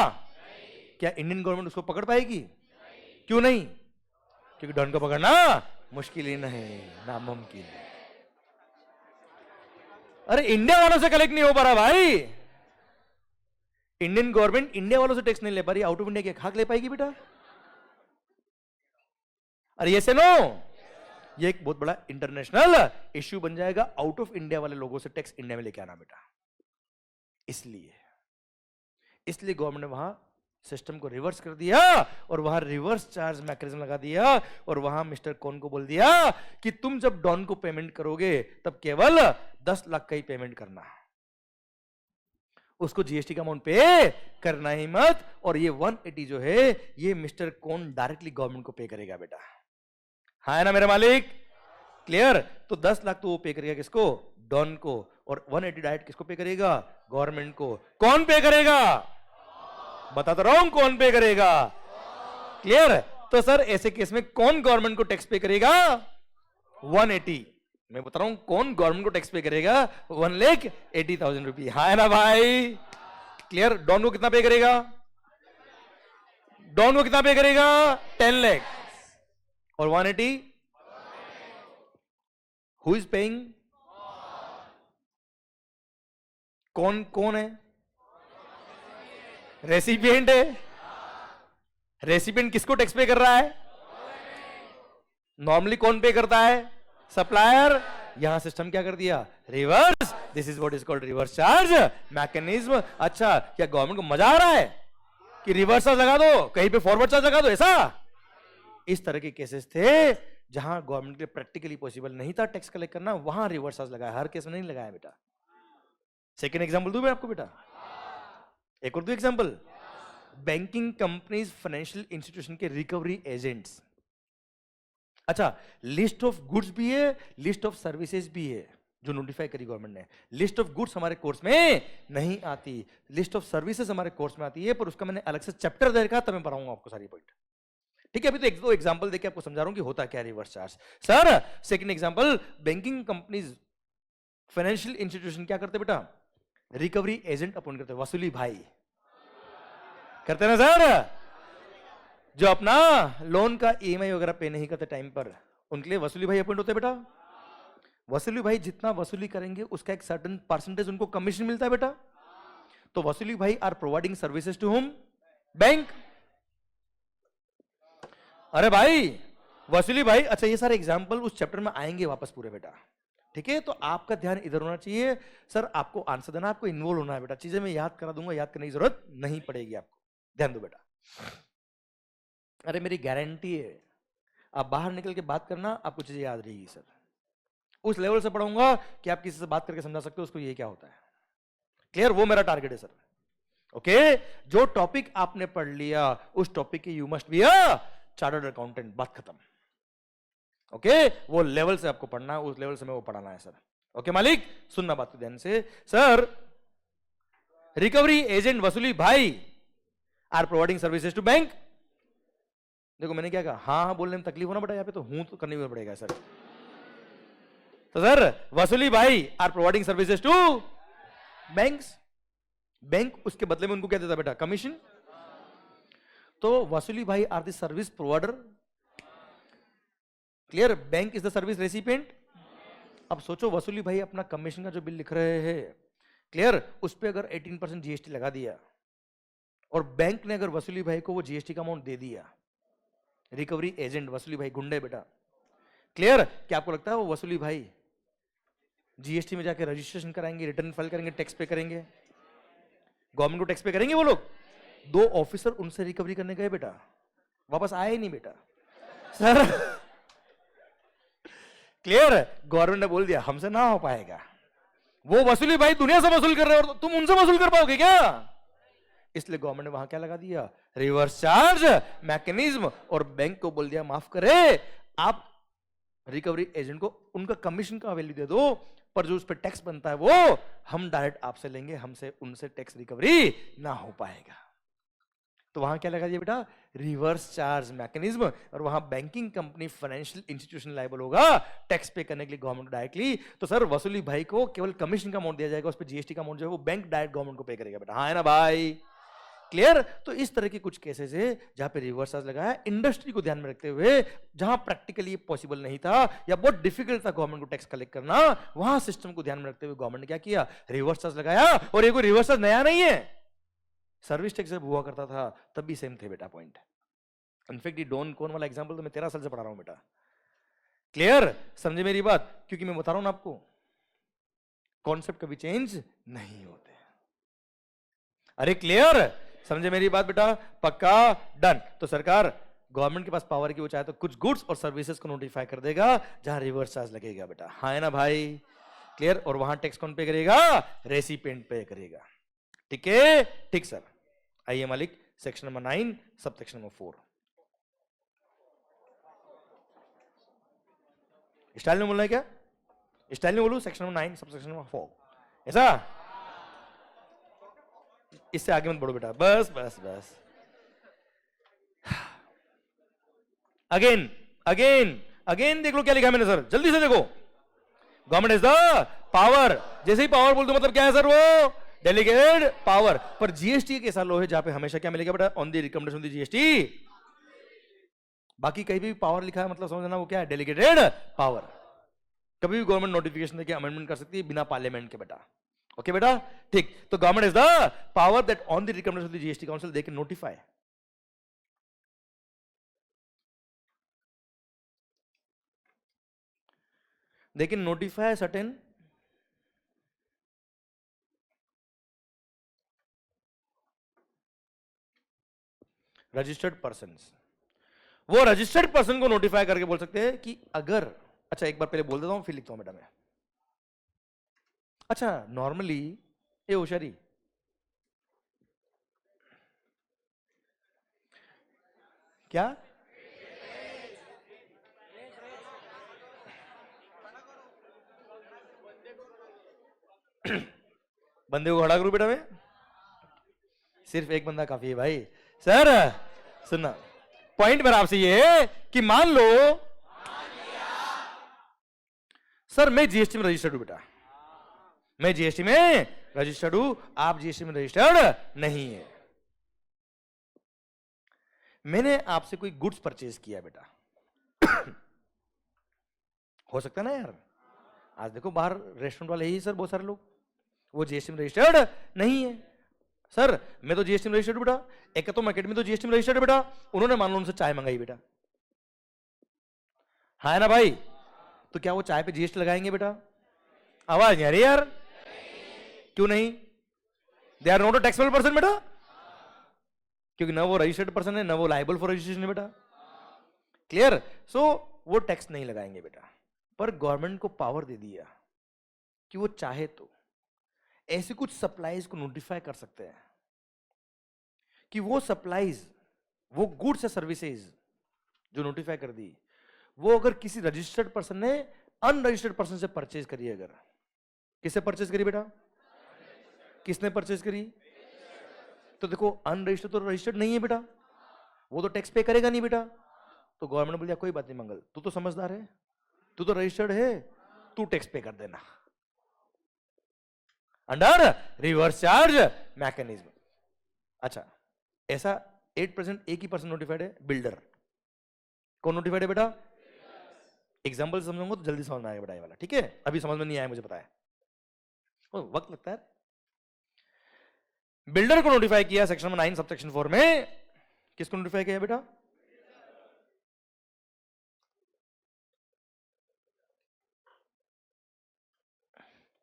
क्या इंडियन गवर्नमेंट उसको पकड़ पाएगी? क्यों नहीं? क्योंकि डॉन को पकड़ना मुश्किल ही नहीं, नामुमकिन। अरे इंडिया वालों से कलेक्ट नहीं हो पा रहा भाई। इंडियन गवर्नमेंट इंडिया वालों से टैक्स नहीं ले पा रही, आउट ऑफ इंडिया के खाक ले पाएगी बेटा? अरे ये से नो, ये एक बहुत बड़ा इंटरनेशनल इश्यू बन जाएगा। आउट ऑफ इंडिया वाले लोगों से टैक्स इंडिया में लेके आना बेटा। इसलिए गवर्नमेंट ने वहां सिस्टम को रिवर्स कर दिया और वहां रिवर्स चार्ज मैकेनिज्म लगा दिया और वहां मिस्टर कौन को बोल दिया कि तुम जब डॉन को पेमेंट करोगे तब केवल 10 लाख का ही पेमेंट करना, उसको जीएसटी का अमाउंट पे करना ही मत। और ये 180 जो है ये मिस्टर कौन डायरेक्टली गवर्नमेंट को पे करेगा बेटा। हाँ है ना मेरे मालिक? क्लियर? तो 10 लाख तो वो पे करेगा किसको? डॉन को। और 180 डायरेक्ट किसको पे करेगा? गवर्नमेंट को। कौन पे करेगा? बताता रहा हूं कौन पे करेगा। क्लियर? तो सर ऐसे केस में कौन गवर्नमेंट को टैक्स पे करेगा? 180। मैं बता रहा हूं कौन गवर्नमेंट को टैक्स पे करेगा? 1,80,000 रुपये। हाँ है ना भाई? क्लियर? डॉन को कितना पे करेगा? डॉन को कितना पे करेगा? 10 लाख। और 180 हु इज पेइंग? कौन कौन है? रेसिपिएंट है। रेसिपिएंट किसको टैक्स पे कर रहा है? नॉर्मली कौन पे करता है? सप्लायर। यहां सिस्टम क्या कर दिया? Reverse. This is what is called reverse charge mechanism. अच्छा क्या गवर्नमेंट को मजा आ रहा है कि रिवर्स चार्ज लगा दो, कहीं पे फॉरवर्ड चार्ज लगा दो? ऐसा इस तरह के केसेस थे जहां गवर्नमेंट के लिए प्रैक्टिकली पॉसिबल नहीं था टैक्स कलेक्ट करना, वहां रिवर्स चार्ज लगाया। हर केस में नहीं लगाया बेटा। सेकेंड एग्जाम्पल दूं मैं आपको बेटा? एक और दो example. Banking companies, financial institution के रिकवरी एजेंट्स। अच्छा लिस्ट ऑफ गुड्स भी है, लिस्ट ऑफ सर्विसेज भी है जो नोटिफाई करी गवर्नमेंट ने। लिस्ट ऑफ गुड्स हमारे कोर्स में नहीं आती, लिस्ट ऑफ सर्विसेज हमारे कोर्स में आती है, पर उसका मैंने अलग से चैप्टर दे रखा, तब मैं पढ़ाऊंगा आपको सारी पॉइंट। ठीक है? अभी तो एक दो एग्जांपल देके आपको समझा रहा हूं कि होता क्या reverse charge. Sir second example, banking companies, financial institution क्या करते बेटा? रिकवरी एजेंट अपॉइंट करते हैं, वसूली भाई करते हैं ना सर, जो अपना लोन का ईएमआई वगैरह पे नहीं करते टाइम पर, उनके लिए वसूली भाई अपॉइंट होते हैं बेटा। वसूली भाई जितना वसूली करेंगे उसका एक सर्टेन परसेंटेज उनको कमीशन मिलता है बेटा। तो वसूली भाई are providing services to home, bank. अरे भाई वसूली भाई, अच्छा ये सारे एग्जांपल उस चैप्टर में आएंगे वापस पूरे बेटा, ठीक है। तो आपका ध्यान इधर होना चाहिए सर, आपको आंसर देना, आपको इन्वॉल्व होना है बेटा। चीजें मैं याद करा दूंगा, याद करने की जरूरत नहीं पड़ेगी आपको, ध्यान दो बेटा। अरे मेरी गारंटी है आप बाहर निकल के बात करना, आपको चीजें याद रहेगी सर। उस लेवल से पढ़ाऊंगा कि आप किसी से बात करके समझा सकते हो उसको ये क्या होता है। क्लियर, वो मेरा टारगेट है सर। ओके, जो टॉपिक आपने पढ़ लिया उस टॉपिक की you must be a chartered accountant, बात खत्म। ओके, वो लेवल से आपको पढ़ना है, उस लेवल से मैं वो पढ़ाना है सर। ओके मालिक, सुनना बात को ध्यान से सर। रिकवरी एजेंट वसूली भाई are providing services to bank. देखो मैंने क्या कहा, हाँ हाँ बोलने में तकलीफ होना बेटा, यहाँ पे तो हूं तो करनी पड़ेगा सर। तो सर वसूली भाई are providing services to banks. Bank उसके बदले में उनको क्या देता बेटा, कमीशन। तो वसूली भाई are the service provider. Clear, bank is the service recipient. अब सोचो वसूली भाई अपना कमीशन का जो बिल लिख रहे हैं, क्लियर, उस पे अगर 18% जीएसटी लगा दिया और बैंक ने अगर वसूली भाई को वो जीएसटी का अमाउंट दे दिया, रिकवरी एजेंट वसूली भाई गुंडे बेटा। क्लियर, क्या आपको लगता है वो वसूली भाई जीएसटी में जाके रजिस्ट्रेशन कराएंगे, रिटर्न फाइल करेंगे, टैक्स पे करेंगे, गवर्नमेंट को टैक्स पे करेंगे वो लोग? दो ऑफिसर उनसे रिकवरी करने गए बेटा, वापस आए ही नहीं बेटा सर। क्लियर, गवर्नमेंट ने बोल दिया हमसे ना हो पाएगा। वो वसूली भाई दुनिया से वसूल कर रहे हो और तुम उनसे वसूल कर पाओगे क्या? इसलिए गवर्नमेंट ने वहां क्या लगा दिया, रिवर्स चार्ज मैकेनिज्म, और बैंक को बोल दिया माफ करे, आप रिकवरी एजेंट को उनका कमीशन का वैल्यू दे दो, पर जो उस पर टैक्स बनता है वो हम डायरेक्ट आपसे लेंगे, हमसे उनसे टैक्स रिकवरी ना हो पाएगा। तो वहां क्या लगा दिया बेटा, रिवर्स चार्ज मैकेनिज्म, और वहां banking company financial institution liable होगा टैक्स पे करने के लिए गवर्नमेंट डायरेक्टली। तो सर वसूली भाई को केवल कमीशन का अमाउंट दिया जाएगा, उस पर जीएसटी का अमाउंट जो है वो बैंक डायरेक्ट गवर्नमेंट को पे करेगा बेटा, हाँ है ना भाई? क्लियर, तो इस तरह के कुछ केसेस है जहां पे रिवर्स चार्ज लगाया, इंडस्ट्री को ध्यान में रखते हुए, जहां प्रैक्टिकली पॉसिबल नहीं था या बहुत डिफिकल्ट था गवर्नमेंट को टैक्स कलेक्ट करना, वहां सिस्टम को ध्यान में रखते हुए गवर्नमेंट ने क्या किया, रिवर्स चार्ज लगाया। और ये कोई रिवर्स चार्ज नया नहीं है, सर्विस टैक्स जब हुआ करता था तब भी सेम थे बेटा पॉइंट। इनफैक्ट ये डॉन कौन वाला एग्जांपल तो मैं 13 साल से पढ़ा रहा हूं बेटा। क्लियर, समझे मेरी बात? क्योंकि मैं बता रहा हूं ना आपको, कॉन्सेप्ट कभी चेंज नहीं होते। अरे क्लियर, समझे मेरी बात बेटा? पक्का, डन। तो सरकार गवर्नमेंट के पास पावर की, वो चाहे तो कुछ गुड्स और सर्विसेज को नोटिफाई कर देगा जहां रिवर्स चार्ज लगेगा बेटा, हाँ है ना भाई? क्लियर, और वहां टैक्स कौन पे करेगा, रेसिपिएंट पे करेगा। ठीक है, ठीक सर। आइए मालिक, सेक्शन नंबर 9 सब सेक्शन नंबर 4, स्टाइल में बोलना है क्या? स्टाइल में बोलूं, सेक्शन नंबर 9 सब सेक्शन नंबर 4, ऐसा? इससे आगे मत बढ़ो बेटा, बस बस बस। अगेन अगेन अगेन देख लो क्या लिखा है मैंने सर, जल्दी से देखो। गवर्नमेंट इज द पावर, जैसे ही पावर बोल दो मतलब क्या है सर, वो डेलीगेटेड पावर। पर जीएसटी एक ऐसा लो है जहां पे हमेशा क्या मिलेगा बेटा, on the recommendation of the GST. बाकी कहीं भी पावर लिखा है मतलब समझना वो क्या है, डेलीगेटेड पावर। कभी भी गवर्नमेंट नोटिफिकेशन देके अमेंडमेंट कर सकती है बिना पार्लियामेंट के बेटा। ओके बेटा, ठीक। तो government is the power that on the recommendation of the GST council they can notify, they can notify certain registered persons. वो रजिस्टर्ड पर्सन को नोटिफाई करके बोल सकते हैं कि अगर, अच्छा एक बार पहले बोल देता हूं फिर लिखता हूं बेटा मैं। अच्छा नॉर्मली ये होशियारी, क्या बंदे को खड़ा करूं बेटा मैं? सिर्फ एक बंदा काफी है भाई। सर सुनना, पॉइंट मेरा आपसे ये है कि मान लो सर मैं जीएसटी में रजिस्टर्ड हूं बेटा, मैं जीएसटी में रजिस्टर्ड हूं, आप जीएसटी में रजिस्टर्ड नहीं है। मैंने आपसे कोई गुड्स परचेज किया बेटा, हो सकता है ना यार, आज देखो बाहर रेस्टोरेंट वाले ही सर बहुत सारे लोग, वो जीएसटी में रजिस्टर्ड नहीं है। सर मैं तो जीएसटी में रजिस्टर्ड बेटा, एक तो मार्केट में तो जीएसटी में रजिस्टर्ड बेटा, उन्होंने मान लो उनसे चाय मंगाई बेटा, हाँ है ना भाई, तो क्या वो चाय पे जीएसटी लगाएंगे बेटा? आवाज नहीं आ रही यार, क्यों नहीं? They are not a taxable person बेटा, क्योंकि ना वो रजिस्टर्ड पर्सन है, ना वो लायबल फॉर रजिस्ट्रेशन है बेटा। क्लियर? सो वो टैक्स नहीं लगाएंगे बेटा, पर गवर्नमेंट को पावर दे दिया कि वो चाहे तो ऐसे कुछ सप्लाईज को नोटिफाई कर सकते हैं कि वो सप्लाईज, वो गुड्स या सर्विसेज जो नोटिफाई कर दी, वो अगर किसी रजिस्टर्ड पर्सन ने अनरजिस्टर्ड पर्सन से परचेज करी, अगर किससे परचेज करी बेटा? किसने परचेज करी? तो देखो अनरजिस्टर्ड तो रजिस्टर्ड नहीं है बेटा, वो तो टैक्स पे करेगा नहीं बेटा। तो गवर्नमेंट बोल दिया कोई बात नहीं मंगल, तू तो समझदार है, तू तो रजिस्टर्ड है, तू टैक्स पे कर देना अंडर रिवर्स चार्ज मैकेनिज्म। अच्छा, ऐसा 8% एक ही पर्सन नोटिफाइड है, बिल्डर। कौन नोटिफाइड है बेटा? एग्जाम्पल समझूंगा तो जल्दी समझ में आएगा बेटा ये वाला, ठीक है? अभी समझ में नहीं आया मुझे पता है, वक्त लगता है। बिल्डर को नोटिफाई किया सेक्शन 9 सबसेक्शन 4 में, किसको नोटिफाई किया बेटा?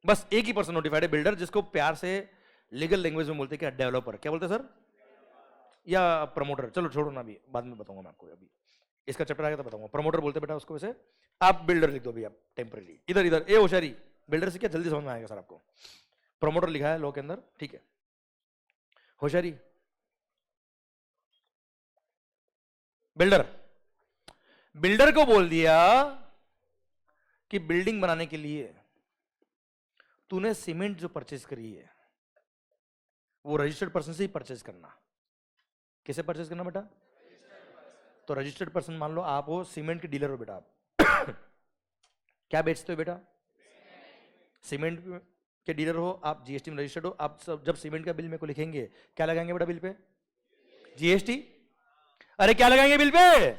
बस एक ही पर्सन नोटिफाइड है, बिल्डर, जिसको प्यार से लीगल लैंग्वेज में बोलते हैं क्या? डेवलपर। क्या बोलते हैं सर? या प्रमोटर? चलो छोड़ो ना, अभी बाद में बताऊंगा मैं आपको, अभी इसका चैप्टर आएगा तो बताऊंगा। प्रमोटर बोलते बेटा उसको, वैसे आप बिल्डर लिख दो अभी, आप टेम्पररी इधर इधर, ए होशियारी, बिल्डर से क्या जल्दी समझ में आएगा सर आपको। प्रमोटर लिखा है लॉ के अंदर, ठीक है? होशियारी, बिल्डर, बिल्डर को बोल दिया कि बिल्डिंग बनाने के लिए तूने सीमेंट जो परचेज करी है वो रजिस्टर्ड पर्सन से ही परचेज करना। किसे परचेज करना बेटा? तो रजिस्टर्ड पर्सन मान लो आप हो, सीमेंट के डीलर हो बेटा आप क्या बेचते हो बेटा? सीमेंट के डीलर हो आप, जीएसटी में रजिस्टर्ड हो आप। सब जब सीमेंट का बिल मेरे को लिखेंगे, क्या लगाएंगे बेटा बिल पे? जीएसटी। अरे क्या लगाएंगे बिल पे?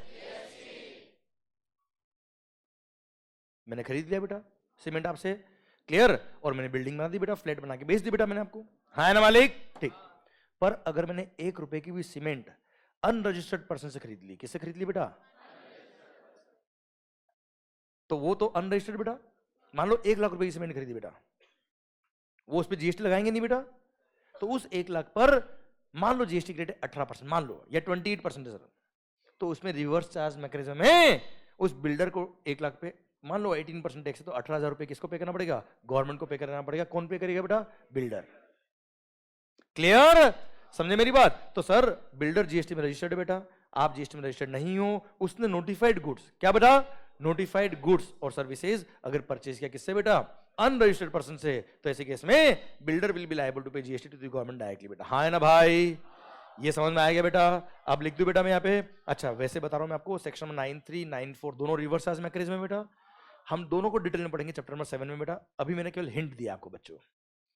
मैंने खरीद लिया बेटा सीमेंट आपसे, क्लियर, और मैंने बिल्डिंग बना दी बेटा, फ्लैट बना के बेच दी बेटा मैंने आपको, हाँ ना मालिक? ठीक। पर अगर मैंने 1 रुपए की भी सीमेंट अनरजिस्टर्ड पर्सन से खरीद ली, किससे खरीद ली बेटा? तो वो तो अनरजिस्टर्ड बेटा। मान लो 1 लाख रुपए की सीमेंट खरीदी बेटा, वो उस पर जीएसटी लगाएंगे नहीं बेटा। तो उस 1 लाख पर मान लो जीएसटी रेट है 18%, मान लो, या 28% है सर, तो उसमें रिवर्स चार्ज मैकेनिज्म है, उस बिल्डर को 1 लाख पे मान लो 18% टैक्स है, तो 18,000 रुपए किसको पे करना पड़ेगा? गवर्नमेंट को पे करना पड़ेगा। कौन पे करेगा बेटा? बिल्डर। क्लियर? समझे मेरी बात? तो सर बिल्डर जीएसटी में रजिस्टर्ड है बेटा, आप जीएसटी में रजिस्टर्ड नहीं हो, उसने नोटिफाइड गुड्स, क्या बेटा? नोटिफाइड गुड्स और सर्विसेज अगर परचेज किया, किससे बेटा? अनरजिस्टर्ड पर्सन से, तो ऐसे केस में builder will be liable to pay GST to the government directly बेटा, हाँ है ना भाई? ये समझ में आ गया बेटा? अब लिख दो बेटा मैं यहाँ पे। अच्छा वैसे बता रहा हूं मैं आपको, सेक्शन 9(3), 9(4 दोनों रिवर्स चार्ज मैकेनिज्म में बेटा, हम दोनों को डिटेल में पढ़ेंगे चैप्टर नंबर 7 में बेटा, अभी मैंने केवल हिंट दिया आपको बच्चों।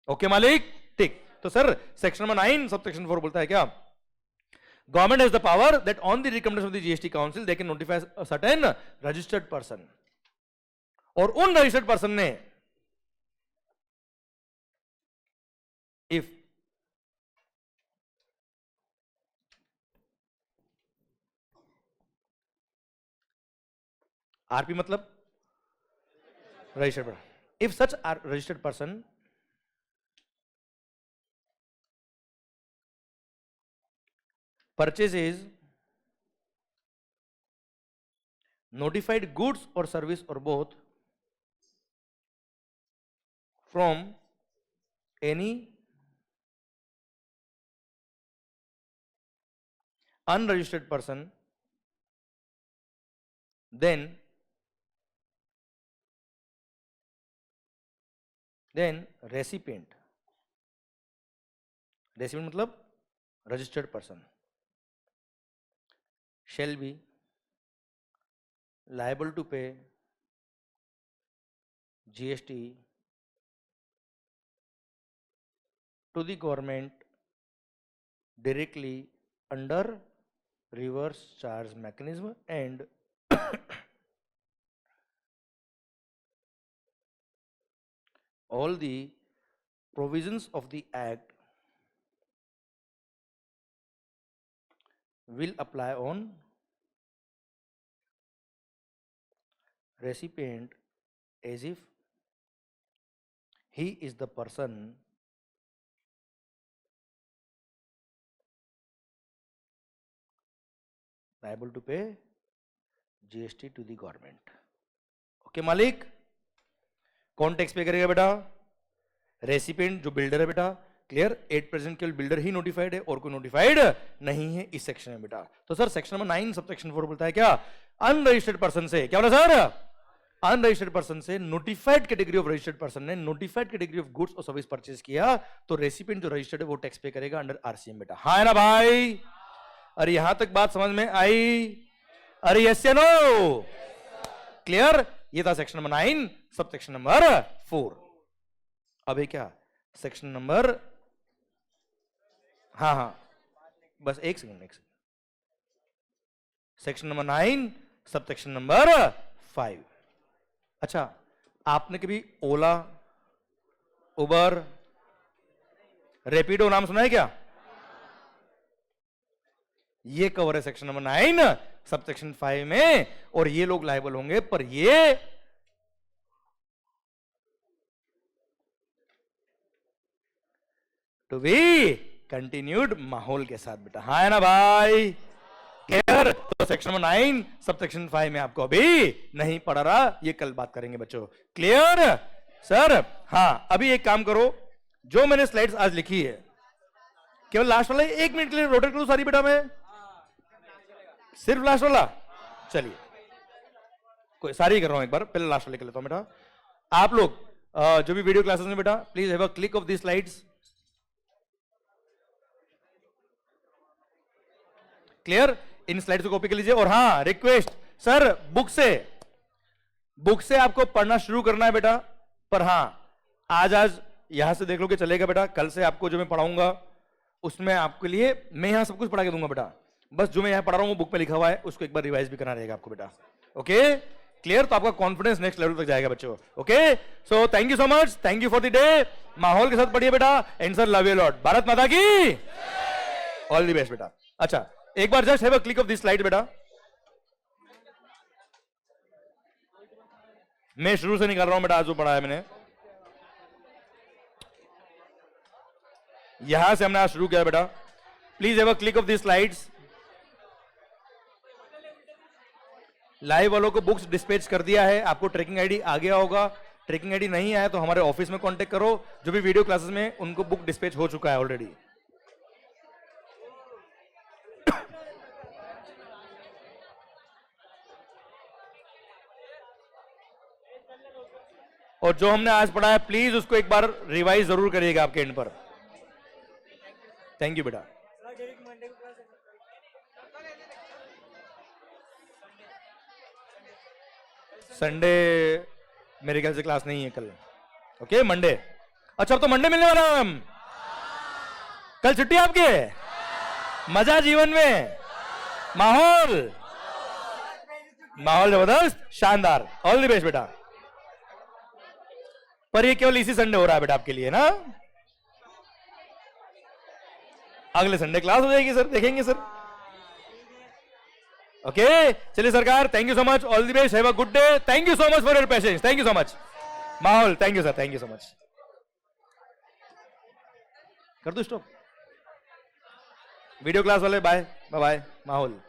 ओके मालिक? ठीक। तो सर सेक्शन नंबर 9 सब सेक्शन 4 बोलता है क्या? Government has the power that on the recommendation of the GST council they can notify a certain registered person, और उन रजिस्टर्ड पर्सन ने इफ आरपी मतलब registered person, if such registered person purchases notified goods or service or both from any unregistered person, then recipient मतलब registered person shall be liable to pay GST to the government directly under reverse charge mechanism and all the provisions of the act will apply on recipient as if he is the person liable to pay GST to the government. Okay मालिक, कौन tax पे करेगा बेटा? Recipient जो builder है बेटा. Clear? 8% केवल builder ही notified है और कोई नोटिफाइड नहीं है इस सेक्शन में बेटा. तो सर सेक्शन नंबर 9 सब सेक्शन 4 बोलता है क्या? अनरजिस्टर्ड पर्सन से क्या बोला सर? अनरजिस्टर्ड पर्सन से notified category of registered person ने नोटिफाइड कैटेगरी ऑफ गुड्स और सर्विस परचेज किया तो रेसिपिएंट जो रजिस्टर्ड है वो टैक्स पे करेगा अंडर आरसीएम बेटा. हाँ है ना भाई? अरे यहां तक बात समझ में आई? अरे यस या नो? क्लियर? ये था सेक्शन नंबर 9 सब सेक्शन नंबर 4. अब ये क्या? सेक्शन नंबर, हाँ बस एक सेकंड. सेक्शन नंबर 9 सब सेक्शन नंबर 5. अच्छा, आपने कभी ओला, उबर, रैपिडो नाम सुना है क्या? ये कवर है सेक्शन नंबर 9 सब सेक्शन 5 में और ये लोग लायबल होंगे, पर ये टू बी कंटिन्यूड माहौल के साथ बेटा. हाँ है ना भाई? क्लियर? तो सेक्शन नंबर 9 सब सेक्शन 5 में आपको अभी नहीं पढ़ा रहा, ये कल बात करेंगे बच्चों. Clear sir? हाँ, अभी एक काम करो, जो मैंने स्लाइड्स आज लिखी है केवल लास्ट वाला 1 मिनट के लिए रोटेट करूं सारी बेटा. मैं सिर्फ लास्ट वाला, चलिए कोई सारी कर रहा हूं, एक बार पहले लास्ट वाले कर लेता हूं बेटा. आप लोग जो भी वीडियो क्लासेस में बेटा please have a click of the slides. Clear? In slides को कॉपी कर लीजिए. और हाँ, रिक्वेस्ट सर, बुक से आपको पढ़ना शुरू करना है बेटा. पर हाँ, आज यहां से देख लो कि चलेगा बेटा. कल से आपको जो मैं पढ़ाऊंगा उसमें आपके लिए मैं यहां सब कुछ पढ़ा के दूंगा बेटा. बस जो मैं यहां पढ़ा रहा हूं वो बुक में लिखा हुआ है, उसको एक बार रिवाइज भी करना रहेगा आपको बेटा. ओके? क्लियर? तो आपका कॉन्फिडेंस नेक्स्ट लेवल तक जाएगा बच्चों. Okay? So thank you so much, thank you for the day. माहौल के साथ पढ़िए बेटा. And sir love you lot. Bharat माता की ऑल द बेस्ट बेटा. अच्छा, एक बार just have a click of this slide बेटा. मैं शुरू से निकाल रहा हूं बेटा, आज जो पढ़ा है मैंने यहां से हमने आज शुरू किया बेटा. Please have a click of this slides. Live वालों को बुक्स डिस्पैच कर दिया है, आपको ट्रैकिंग आईडी आ गया होगा. ट्रैकिंग आईडी नहीं आया तो हमारे ऑफिस में कांटेक्ट करो. जो भी वीडियो क्लासेस में उनको बुक डिस्पैच हो चुका है ऑलरेडी. और जो हमने आज पढ़ा है प्लीज उसको एक बार रिवाइज जरूर करिएगा आपके एंड पर. थैंक यू बेटा. संडे मेरे ख्याल से क्लास नहीं है कल. Okay, Monday. अच्छा, अब तो मंडे मिलने वाला हम. कल छुट्टी आपकी? मजा जीवन में, माहौल जबरदस्त, शानदार. ऑल द बेस्ट बेटा. पर ये केवल इसी संडे हो रहा है बेटा आपके लिए ना. अगले संडे क्लास हो जाएगी सर, देखेंगे सर. ओके, चलिए सरकार, thank you so much. All the best. Have a good day. Thank you so much for your patience. Thank you so much. माहौल, thank you sir, thank you so much. कर दो stop. Video class वाले bye bye. माहौल.